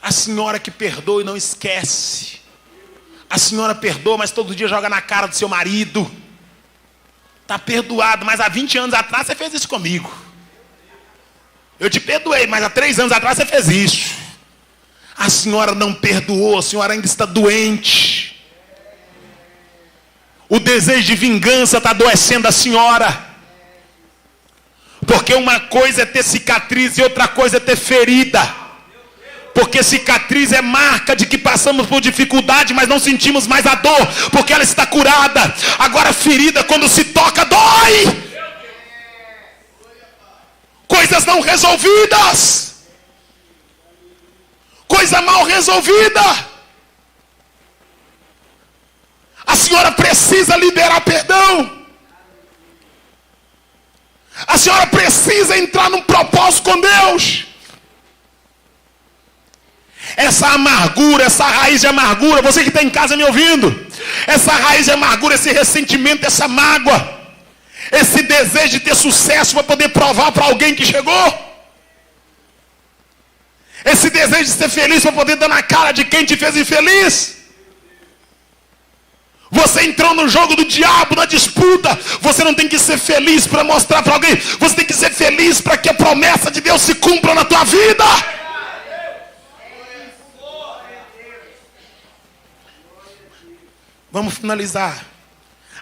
A senhora que perdoa e não esquece. A senhora perdoa, mas todo dia joga na cara do seu marido. Está perdoado, mas há 20 anos atrás você fez isso comigo. Eu te perdoei, mas há 3 anos atrás você fez isso. A senhora não perdoou, a senhora ainda está doente. O desejo de vingança está adoecendo a senhora. Porque uma coisa é ter cicatriz e outra coisa é ter ferida. Porque cicatriz é marca de que passamos por dificuldade, mas não sentimos mais a dor, porque ela está curada. Agora ferida, quando se toca, dói. Coisas não resolvidas. Coisa mal resolvida. A senhora precisa liberar perdão. A senhora precisa entrar num propósito com Deus. Essa amargura, essa raiz de amargura, você que está em casa me ouvindo, essa raiz de amargura, esse ressentimento, essa mágoa, esse desejo de ter sucesso para poder provar para alguém que chegou, esse desejo de ser feliz para poder dar na cara de quem te fez infeliz. Você entrou no jogo do diabo, na disputa. Você não tem que ser feliz para mostrar para alguém. Você tem que ser feliz para que a promessa de Deus se cumpra na tua vida. Vamos finalizar.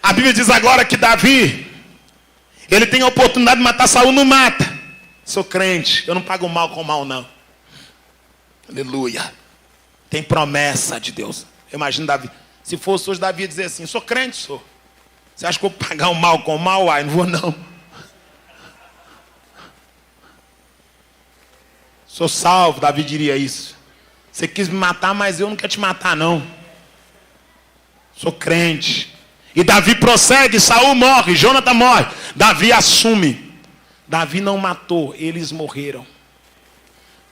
A Bíblia diz agora que Davi, ele tem a oportunidade de matar Saul, não mata. Sou crente, eu não pago mal com mal não. Aleluia. Tem promessa de Deus. Imagina Davi. Se fosse hoje Davi dizer assim: sou crente, sou. Você acha que eu vou pagar o mal com o mal? Ai, não vou não. Sou salvo, Davi diria isso. Você quis me matar, mas eu não quero te matar, não. Sou crente. E Davi prossegue, Saul morre, Jonathan morre. Davi assume. Davi não matou, eles morreram.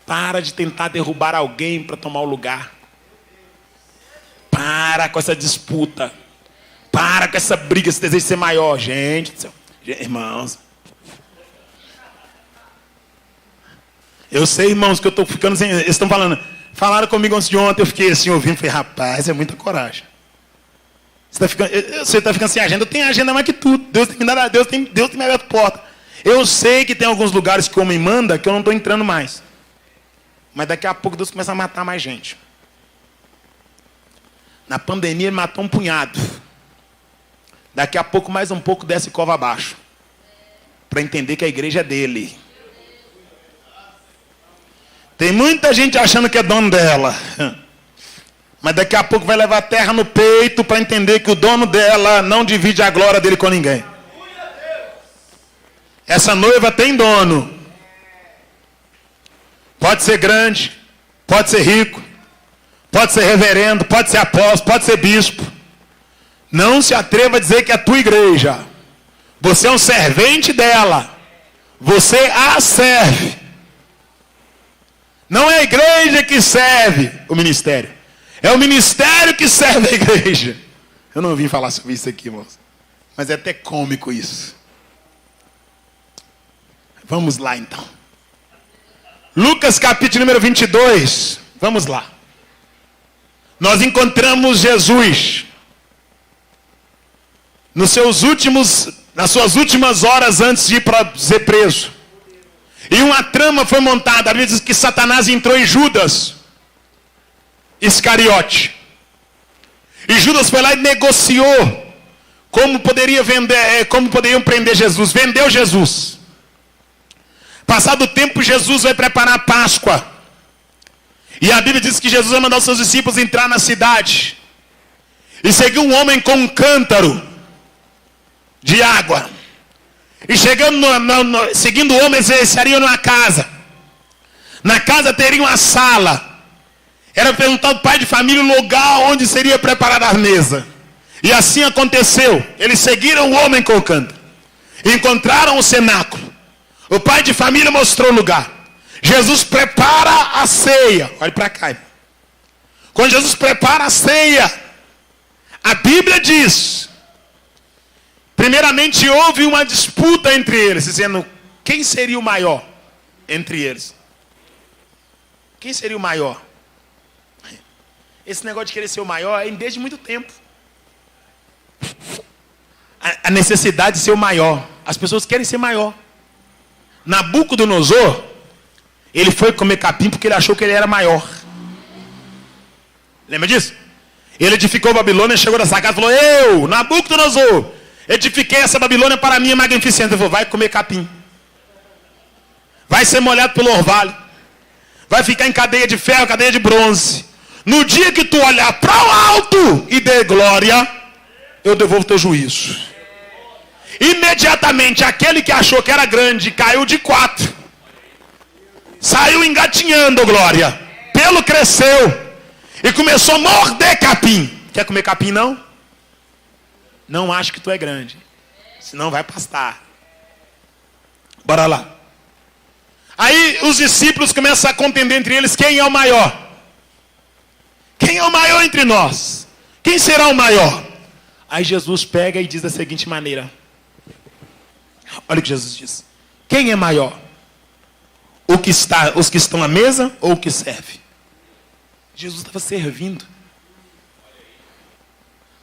Para de tentar derrubar alguém para tomar o lugar. Para com essa disputa. Para com essa briga, esse desejo de ser maior. Gente do céu. Irmãos. Eu sei, irmãos, que eu estou ficando sem... Eles estão falando... Falaram comigo antes de ontem, eu fiquei assim ouvindo, falei, rapaz, é muita coragem. Você está ficando sem agenda, eu tenho agenda mais que tudo. Deus tem me dado, Deus tem me aberto porta. Eu sei que tem alguns lugares que o homem manda que eu não estou entrando mais. Mas daqui a pouco Deus começa a matar mais gente. Na pandemia ele matou um punhado. Daqui a pouco, mais um pouco, desce cova abaixo. Para entender que a igreja é dele. Tem muita gente achando que é dono dela. Mas daqui a pouco vai levar a terra no peito para entender que o dono dela não divide a glória dele com ninguém. Essa noiva tem dono. Pode ser grande, pode ser rico, pode ser reverendo, pode ser apóstolo, pode ser bispo. Não se atreva a dizer que é a tua igreja. Você é um servente dela. Você a serve. Não é a igreja que serve o ministério. É o ministério que serve a igreja. Eu não vim falar sobre isso aqui, irmãos. Mas é até cômico isso. Vamos lá, então. Lucas capítulo número 22. Vamos lá. Nós encontramos Jesus nas suas últimas horas antes de ir para ser preso. E uma trama foi montada. A Bíblia diz que Satanás entrou em Judas Iscariote. E Judas foi lá e negociou como poderiam prender Jesus. Vendeu Jesus. Passado o tempo, Jesus vai preparar a Páscoa. E a Bíblia diz que Jesus vai mandar os seus discípulos entrar na cidade. E seguiu um homem com um cântaro de água. E chegando seguindo o homem, eles estariam numa casa. Na casa teria uma sala. Era perguntado ao pai de família o lugar onde seria preparada a mesa. E assim aconteceu. Eles seguiram o homem com o cântaro. Encontraram o cenáculo. O pai de família mostrou o lugar. Jesus prepara a ceia. Olha para cá. Quando Jesus prepara a ceia, a Bíblia diz... Primeiramente houve uma disputa entre eles, dizendo quem seria o maior entre eles. Quem seria o maior? Esse negócio de querer ser o maior é desde muito tempo. A necessidade de ser o maior. As pessoas querem ser maior. Nabucodonosor, ele foi comer capim porque ele achou que ele era maior. Lembra disso? Ele edificou Babilônia, chegou nessa casa e falou, eu, Nabucodonosor, edifiquei essa Babilônia para mim, magnificente. Ele falou, vai comer capim. Vai ser molhado pelo orvalho. Vai ficar em cadeia de ferro, cadeia de bronze. No dia que tu olhar para o alto e der glória, eu devolvo teu juízo. Imediatamente, aquele que achou que era grande, caiu de 4. Saiu engatinhando, glória. Pelo cresceu. E começou a morder capim. Quer comer capim, não? Não acho que tu é grande. Senão vai pastar. Bora lá. Aí os discípulos começam a contender entre eles. Quem é o maior? Quem é o maior entre nós? Quem será o maior? Aí Jesus pega e diz da seguinte maneira. Olha o que Jesus diz. Quem é maior? Os que estão à mesa ou o que serve? Jesus estava servindo.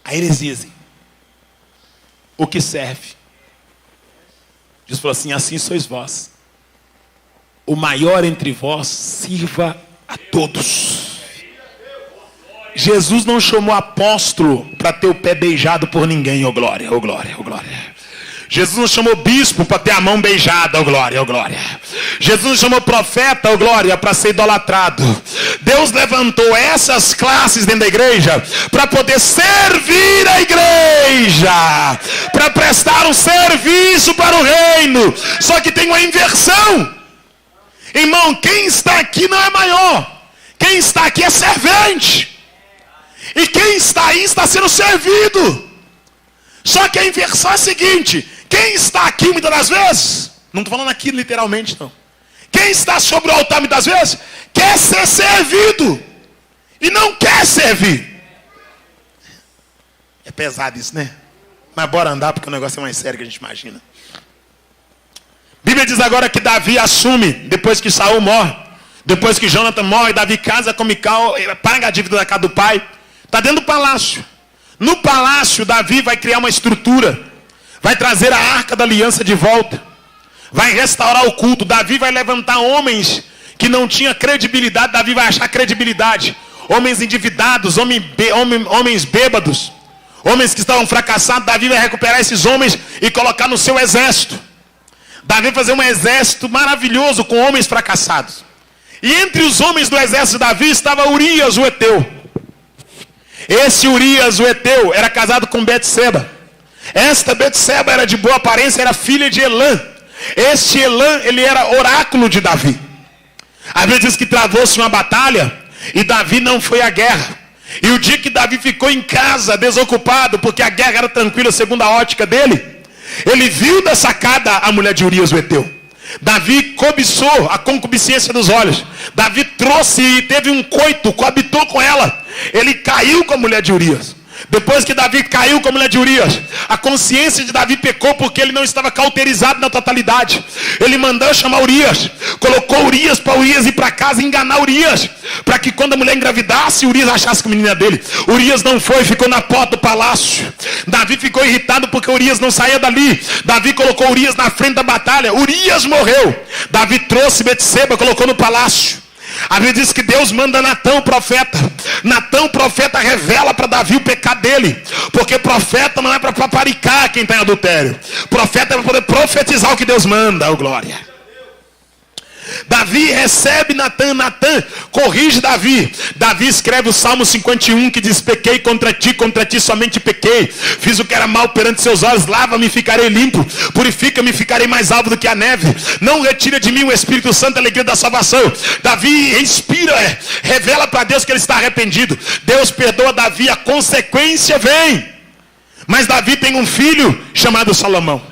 Aí eles dizem. O que serve. Jesus falou assim, assim sois vós. O maior entre vós sirva a todos. Jesus não chamou apóstolo para ter o pé beijado por ninguém, ó glória, ó glória, ó glória. Jesus não chamou bispo para ter a mão beijada, ó glória, ó glória. Jesus não chamou profeta, ó glória, para ser idolatrado. Deus levantou essas classes dentro da igreja para poder servir a igreja, para prestar um serviço para o reino. Só que tem uma inversão. Irmão, quem está aqui não é maior. Quem está aqui é servente. E quem está aí está sendo servido. Só que a inversão é a seguinte: quem está aqui muitas das vezes, não estou falando aqui literalmente não, quem está sobre o altar muitas vezes quer ser servido e não quer servir. É pesado isso, né? Mas bora andar, porque o negócio é mais sério que a gente imagina. A Bíblia diz agora que Davi assume, depois que Saul morre, depois que Jonathan morre, Davi casa com Mical, paga a dívida da casa do pai. Está dentro do palácio. No palácio, Davi vai criar uma estrutura, vai trazer a arca da aliança de volta, vai restaurar o culto. Davi vai levantar homens que não tinham credibilidade, Davi vai achar credibilidade. Homens endividados, homens bêbados, homens que estavam fracassados. Davi vai recuperar esses homens e colocar no seu exército. Davi vai fazer um exército maravilhoso com homens fracassados. E entre os homens do exército de Davi estava Urias, o Eteu. Esse Urias, o Eteu, era casado com Betseba. Esta Betseba era de boa aparência, era filha de Elã. Este Elã, ele era oráculo de Davi. A Bíblia diz que travou-se uma batalha e Davi não foi à guerra. E o dia que Davi ficou em casa, desocupado, porque a guerra era tranquila segundo a ótica dele, ele viu da sacada a mulher de Urias, o Eteu. Davi cobiçou a concupiscência dos olhos. Davi trouxe e teve um coito, coabitou com ela. Ele caiu com a mulher de Urias. Depois que Davi caiu com a mulher de Urias, a consciência de Davi pecou porque ele não estava cauterizado na totalidade. Ele mandou chamar Urias, colocou Urias para Urias ir para casa e enganar Urias, para que quando a mulher engravidasse, Urias achasse que a menina dele. Urias não foi, ficou na porta do palácio. Davi ficou irritado porque Urias não saía dali. Davi colocou Urias na frente da batalha. Urias morreu. Davi trouxe Betseba, colocou no palácio. A Bíblia diz que Deus manda Natã, o profeta. Natã, o profeta, revela para Davi o pecado dele. Porque profeta não é para paparicar quem está em adultério. Profeta é para poder profetizar o que Deus manda. Oh, glória. Davi recebe Natã, Natã corrige Davi. Davi escreve o Salmo 51 que diz: pequei contra ti somente pequei. Fiz o que era mal perante seus olhos, lava-me e ficarei limpo. Purifica-me e ficarei mais alvo do que a neve. Não retira de mim o Espírito Santo, a alegria da salvação. Davi inspira, revela para Deus que ele está arrependido. Deus perdoa Davi, a consequência vem. Mas Davi tem um filho chamado Salomão.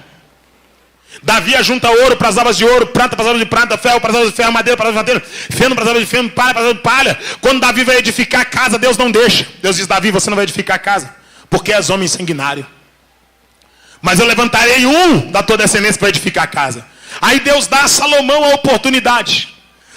Davi ajunta ouro para as abas de ouro, prata para as abas de prata, ferro para as abas de ferro, madeira para as abas de madeira, feno para as abas de feno, palha para as abas de palha. Quando Davi vai edificar a casa, Deus não deixa. Deus diz: Davi, você não vai edificar a casa, porque és homem sanguinário. Mas eu levantarei um da tua descendência para edificar a casa. Aí Deus dá a Salomão a oportunidade.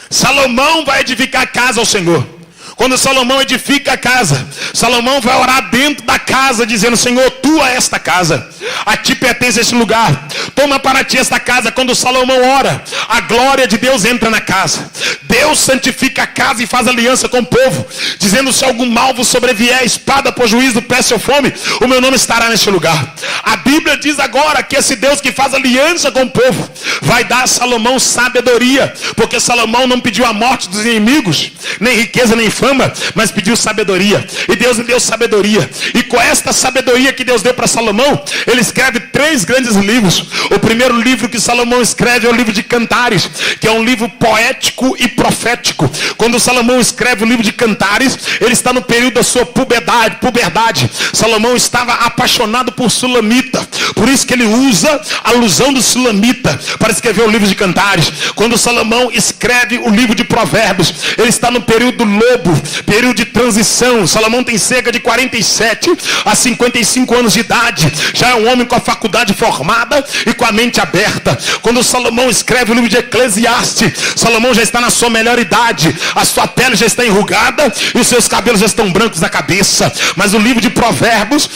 Salomão vai edificar a casa ao Senhor. Quando Salomão edifica a casa, Salomão vai orar dentro da casa, dizendo: Senhor, tua é esta casa, a ti pertence este lugar, toma para ti esta casa. Quando Salomão ora, a glória de Deus entra na casa. Deus santifica a casa e faz aliança com o povo, dizendo: se algum mal vos sobrevier, espada por juízo, peste ou fome, o meu nome estará neste lugar. A Bíblia diz agora que esse Deus que faz aliança com o povo vai dar a Salomão sabedoria, porque Salomão não pediu a morte dos inimigos, nem riqueza, nem fama, mas pediu sabedoria. E Deus lhe deu sabedoria. E com esta sabedoria que Deus deu para Salomão, ele escreve 3 grandes livros. O primeiro livro que Salomão escreve é o livro de Cantares, que é um livro poético e profético. Quando Salomão escreve o livro de Cantares, ele está no período da sua puberdade. Salomão estava apaixonado por Sulamita, por isso que ele usa a alusão do Sulamita para escrever o livro de Cantares. Quando Salomão escreve o livro de Provérbios, ele está no período do lobo, período de transição. Salomão tem cerca de 47 a 55 anos de idade, já é um homem com a faculdade formada e com a mente aberta. Quando Salomão escreve o livro de Eclesiastes, Salomão já está na sua melhor idade, a sua pele já está enrugada e os seus cabelos já estão brancos na cabeça. Mas o livro de Provérbios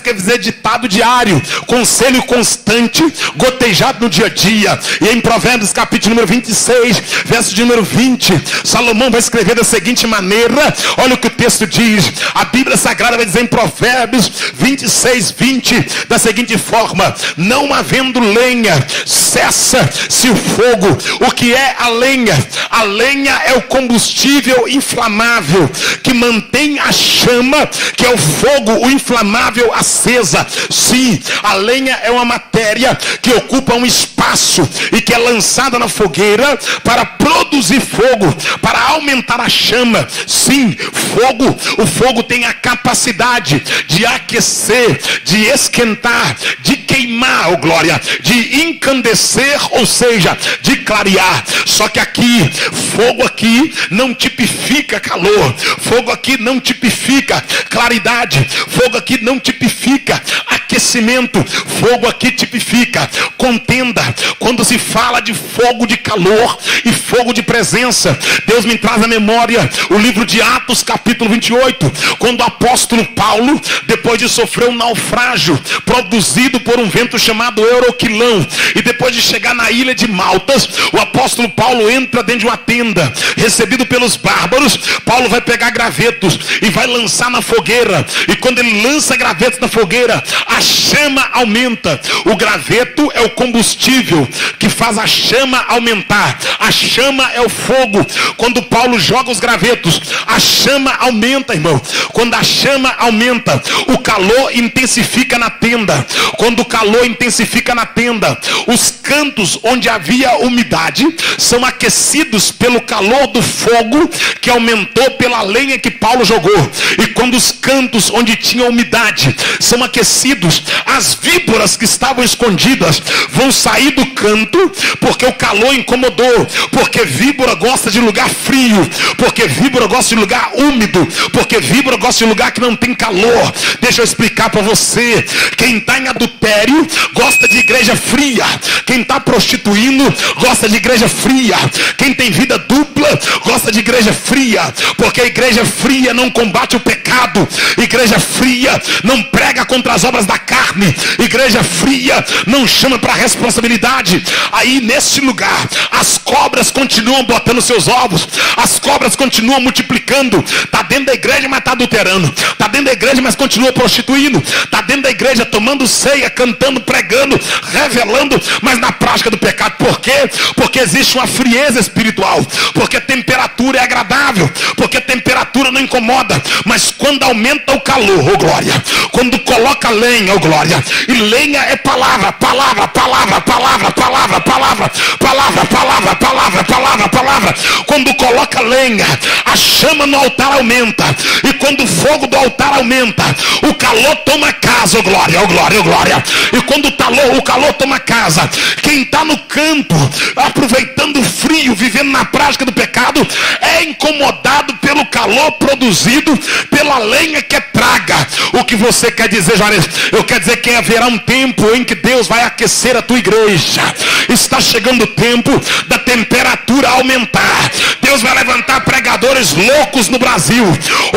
quer dizer ditado diário, conselho constante, gotejado no dia a dia. E em Provérbios capítulo número 26, verso de número 20, Salomão vai escrever da seguinte maneira: maneira, olha o que o texto diz. A Bíblia Sagrada vai dizer em Provérbios 26:20 da seguinte forma: não havendo lenha, cessa-se o fogo. O que é a lenha? A lenha é o combustível inflamável que mantém a chama, que é o fogo, o inflamável, acesa. Sim, a lenha é uma matéria que ocupa um espaço e que é lançada na fogueira para produzir fogo, para aumentar a chama. Sim, fogo, o fogo tem a capacidade de aquecer, de esquentar, de queimar, oh glória, de encandecer, ou seja, de clarear. Só que aqui, fogo aqui não tipifica calor, fogo aqui não tipifica claridade, fogo aqui não tipifica aquecimento, fogo aqui tipifica contenda. Quando se fala de fogo de calor e fogo de presença, Deus me traz à memória o livro de Atos capítulo 28, quando o apóstolo Paulo, depois de sofrer um naufrágio produzido por um vento chamado Euroquilão, e depois de chegar na ilha de Maltas, o apóstolo Paulo entra dentro de uma tenda, recebido pelos bárbaros. Paulo vai pegar gravetos e vai lançar na fogueira, e quando ele lança gravetos na fogueira, a chama aumenta. O graveto é o combustível que faz a chama aumentar. A chama é o fogo. Quando Paulo joga os gravetos, a chama aumenta, irmão. Quando a chama aumenta, o calor intensifica na tenda. Quando o calor intensifica na tenda, os cantos onde havia umidade são aquecidos pelo calor do fogo que aumentou pela lenha que Paulo jogou. E quando os cantos onde tinha umidade são aquecidos, as víboras que estavam escondidas vão sair do canto, porque o calor incomodou. Porque víbora gosta de lugar frio, porque víbora gosta de lugar úmido, porque víbora gosta de lugar que não tem calor. Deixa eu explicar para você: quem está em adultério gosta de igreja fria, quem está prostituindo gosta de igreja fria, quem tem vida dupla gosta de igreja fria, porque a igreja fria não combate o pecado, igreja fria não prega contra as obras da carne, igreja fria não chama para responsabilidade. Aí nesse lugar as cobras continuam botando seus ovos, as cobras continuam multiplicando. Está dentro da igreja, mas está adulterando, está dentro da igreja, mas continua prostituindo, está dentro da igreja tomando ceia, cantando, pregando, revelando, mas na prática do pecado. Por quê? Porque existe uma frieza espiritual, porque temperatura é agradável, porque temperatura não incomoda, mas quando aumenta o calor, oh glória, quando coloca lenha, oh glória, e lenha é palavra, palavra, palavra, palavra, palavra, palavra, palavra, palavra, palavra, palavra, palavra. Quando coloca lenha, a chama no altar aumenta, e quando o fogo do altar aumenta, o calor toma casa, oh glória, oh glória, oh glória. E quando o calor toma casa, quem está no canto, aproveitando o frio, vivendo na prática do pecado, é incomodado pelo calor produzido pela lenha que é praga. O que você quer dizer, Juarez? Eu quero dizer que haverá um tempo em que Deus vai aquecer a tua igreja. Está chegando o tempo da temperatura aumentar. Deus vai levantar pregadores loucos no Brasil,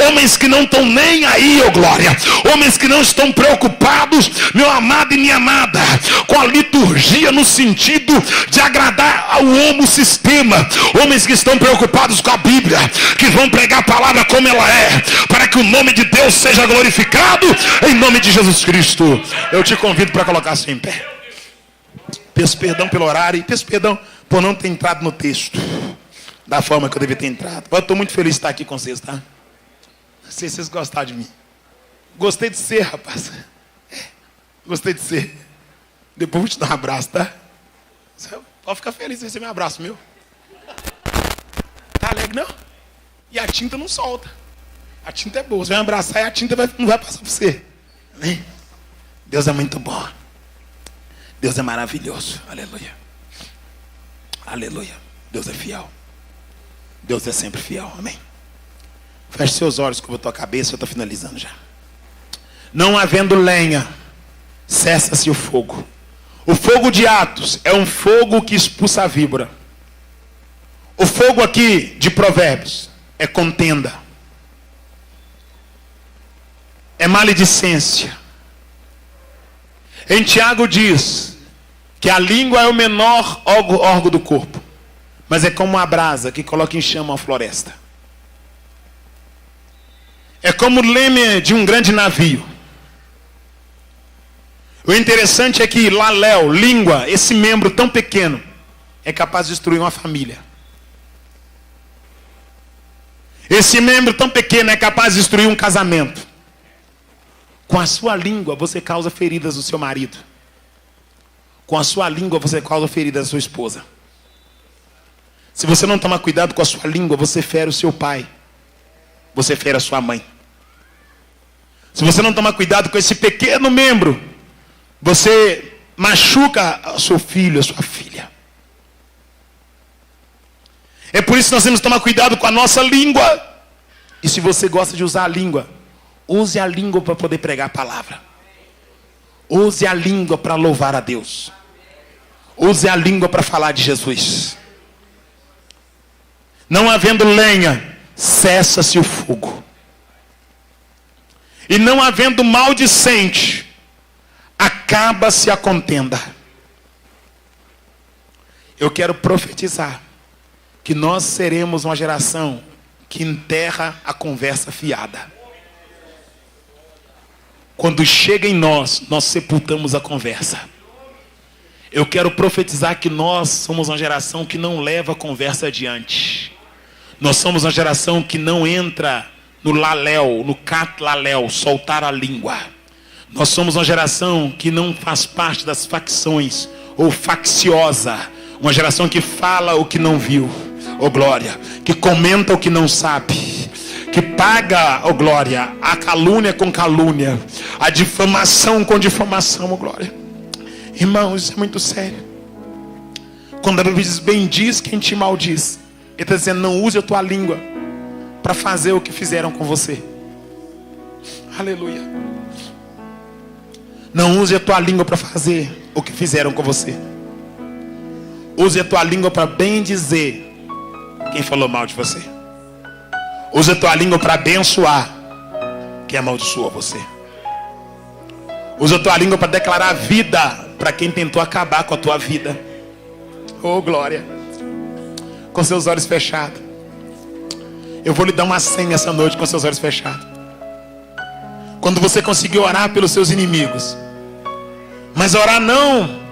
homens que não estão nem aí, oh glória, homens que não estão preocupados, meu amado e minha amada, com a liturgia no sentido de agradar ao homossistema, homens que estão preocupados com a Bíblia, que vão pregar a palavra como ela é, para que o nome de Deus seja glorificado em nome de Jesus Cristo. Eu te convido para colocar-se em pé. Peço perdão pelo horário e peço perdão por não ter entrado no texto da forma que eu devia ter entrado. Eu estou muito feliz de estar aqui com vocês, tá? Não sei se vocês gostaram de mim. Gostei de ser, rapaz. Gostei de ser. Depois vou te dar um abraço, tá? Você pode ficar feliz em receber um abraço meu. Tá alegre, não? E a tinta não solta. A tinta é boa. Você vai me abraçar e a tinta não vai passar por você. Amém? Deus é muito bom. Deus é maravilhoso. Aleluia. Aleluia. Deus é fiel. Deus é sempre fiel. Amém? Feche seus olhos, curva a tua cabeça. Eu estou finalizando já. Não havendo lenha, cessa-se o fogo. O fogo de Atos é um fogo que expulsa a víbora. O fogo aqui de Provérbios é contenda, é maledicência. Em Tiago diz que a língua é o menor órgão do corpo, mas é como uma brasa que coloca em chama uma floresta. É como o leme de um grande navio. O interessante é que laléu, língua, esse membro tão pequeno, é capaz de destruir uma família. Esse membro tão pequeno é capaz de destruir um casamento. Com a sua língua você causa feridas no seu marido. Com a sua língua você causa feridas na sua esposa. Se você não tomar cuidado com a sua língua, você fere o seu pai. Você fere a sua mãe. Se você não tomar cuidado com esse pequeno membro, você machuca o seu filho, a sua filha. É por isso que nós temos que tomar cuidado com a nossa língua. E se você gosta de usar a língua, use a língua para poder pregar a palavra. Use a língua para louvar a Deus. Use a língua para falar de Jesus. Não havendo lenha, cessa-se o fogo. E não havendo maldicente, acaba-se a contenda. Eu quero profetizar que nós seremos uma geração que enterra a conversa fiada. Quando chega em nós, nós sepultamos a conversa. Eu quero profetizar que nós somos uma geração que não leva a conversa adiante. Nós somos uma geração que não entra no laléu, no catlaléu, soltar a língua. Nós somos uma geração que não faz parte das facções ou facciosa. Uma geração que fala o que não viu, oh glória. Que comenta o que não sabe. Que paga, oh glória, a calúnia com calúnia. A difamação com difamação, oh glória. Irmãos, isso é muito sério. Quando a Bíblia diz, bendiz quem te maldiz, ele está dizendo, não use a tua língua para fazer o que fizeram com você. Aleluia. Não use a tua língua para fazer o que fizeram com você. Use a tua língua para bem dizer quem falou mal de você. Use a tua língua para abençoar quem amaldiçoou você. Use a tua língua para declarar vida para quem tentou acabar com a tua vida. Oh glória. Com seus olhos fechados. Eu vou lhe dar uma senha essa noite com seus olhos fechados. Quando você conseguir orar pelos seus inimigos, mas orar não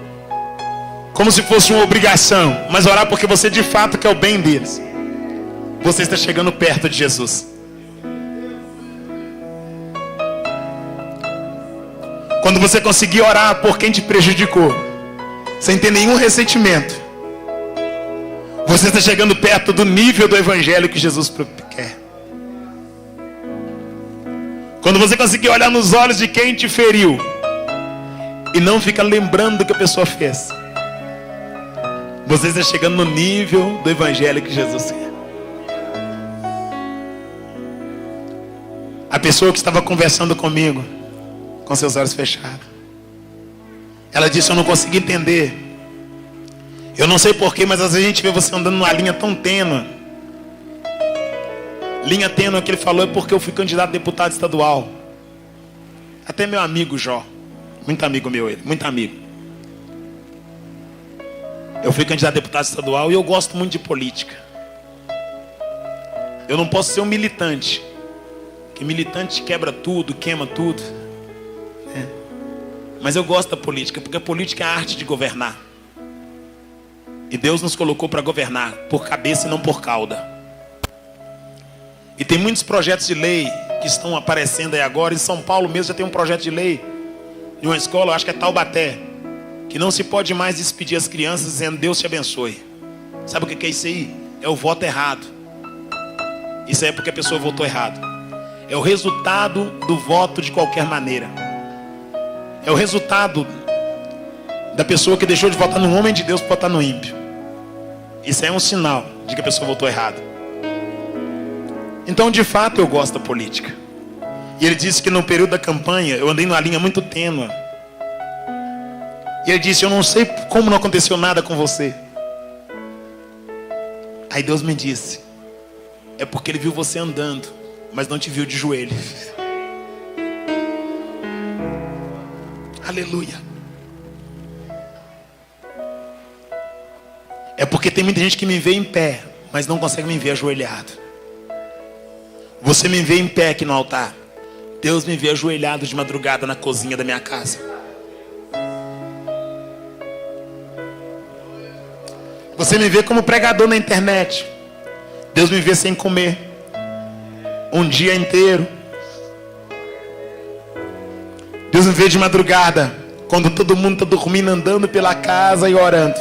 como se fosse uma obrigação, mas orar porque você de fato quer o bem deles, você está chegando perto de Jesus. Quando você conseguir orar por quem te prejudicou, sem ter nenhum ressentimento, você está chegando perto do nível do evangelho que Jesus quer. Quando você conseguir olhar nos olhos de quem te feriu e não fica lembrando do que a pessoa fez, você está chegando no nível do evangelho que Jesus quer. A pessoa que estava conversando comigo, com seus olhos fechados, ela disse, eu não consegui entender. Eu não sei porquê, mas às vezes a gente vê você andando numa linha tão tênue. Linha tênue que ele falou é porque eu fui candidato a deputado estadual. Até meu amigo Jó, muito amigo meu ele, muito amigo. Eu fui candidato a deputado estadual e eu gosto muito de política. Eu não posso ser um militante, que militante quebra tudo, queima tudo. Mas eu gosto da política, porque a política é a arte de governar. E Deus nos colocou para governar por cabeça e não por cauda. E tem muitos projetos de lei que estão aparecendo aí agora. Em São Paulo mesmo já tem um projeto de lei de uma escola, acho que é Taubaté, que não se pode mais despedir as crianças dizendo Deus te abençoe. Sabe o que é isso aí? É o voto errado. Isso aí é porque a pessoa votou errado. É o resultado do voto de qualquer maneira. É o resultado da pessoa que deixou de votar no homem de Deus para votar no ímpio. Isso aí é um sinal de que a pessoa votou errado. Então, de fato, eu gosto da política. E ele disse que no período da campanha eu andei numa linha muito tênue. E ele disse, eu não sei como não aconteceu nada com você. Aí Deus me disse, é porque ele viu você andando, mas não te viu de joelho. Aleluia. É porque tem muita gente que me vê em pé, mas não consegue me ver ajoelhado. Você me vê em pé aqui no altar. Deus me vê ajoelhado de madrugada na cozinha da minha casa. Você me vê como pregador na internet. Deus me vê sem comer um dia inteiro. Deus me vê de madrugada, quando todo mundo está dormindo, andando pela casa e orando.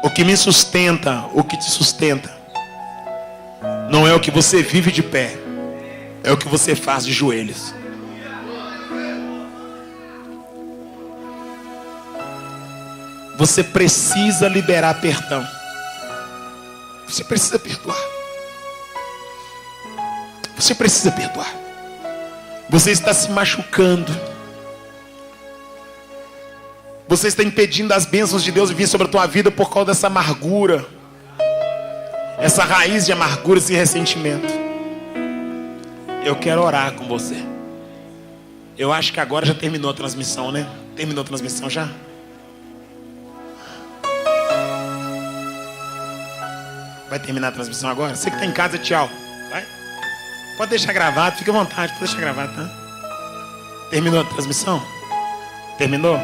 O que me sustenta, o que te sustenta, não é o que você vive de pé, é o que você faz de joelhos. Você precisa liberar perdão. Você precisa perdoar. Você precisa perdoar. Você está se machucando. Você está impedindo as bênçãos de Deus de vir sobre a tua vida por causa dessa amargura. Essa raiz de amargura e ressentimento. Eu quero orar com você. Eu acho que agora já terminou a transmissão, né? Terminou a transmissão já? Vai terminar a transmissão agora? Você que está em casa, tchau. Vai. Pode deixar gravado, fica à vontade, pode deixar gravado, tá? Terminou a transmissão? Terminou?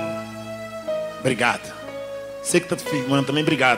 Obrigado. Você que está filmando também, obrigado.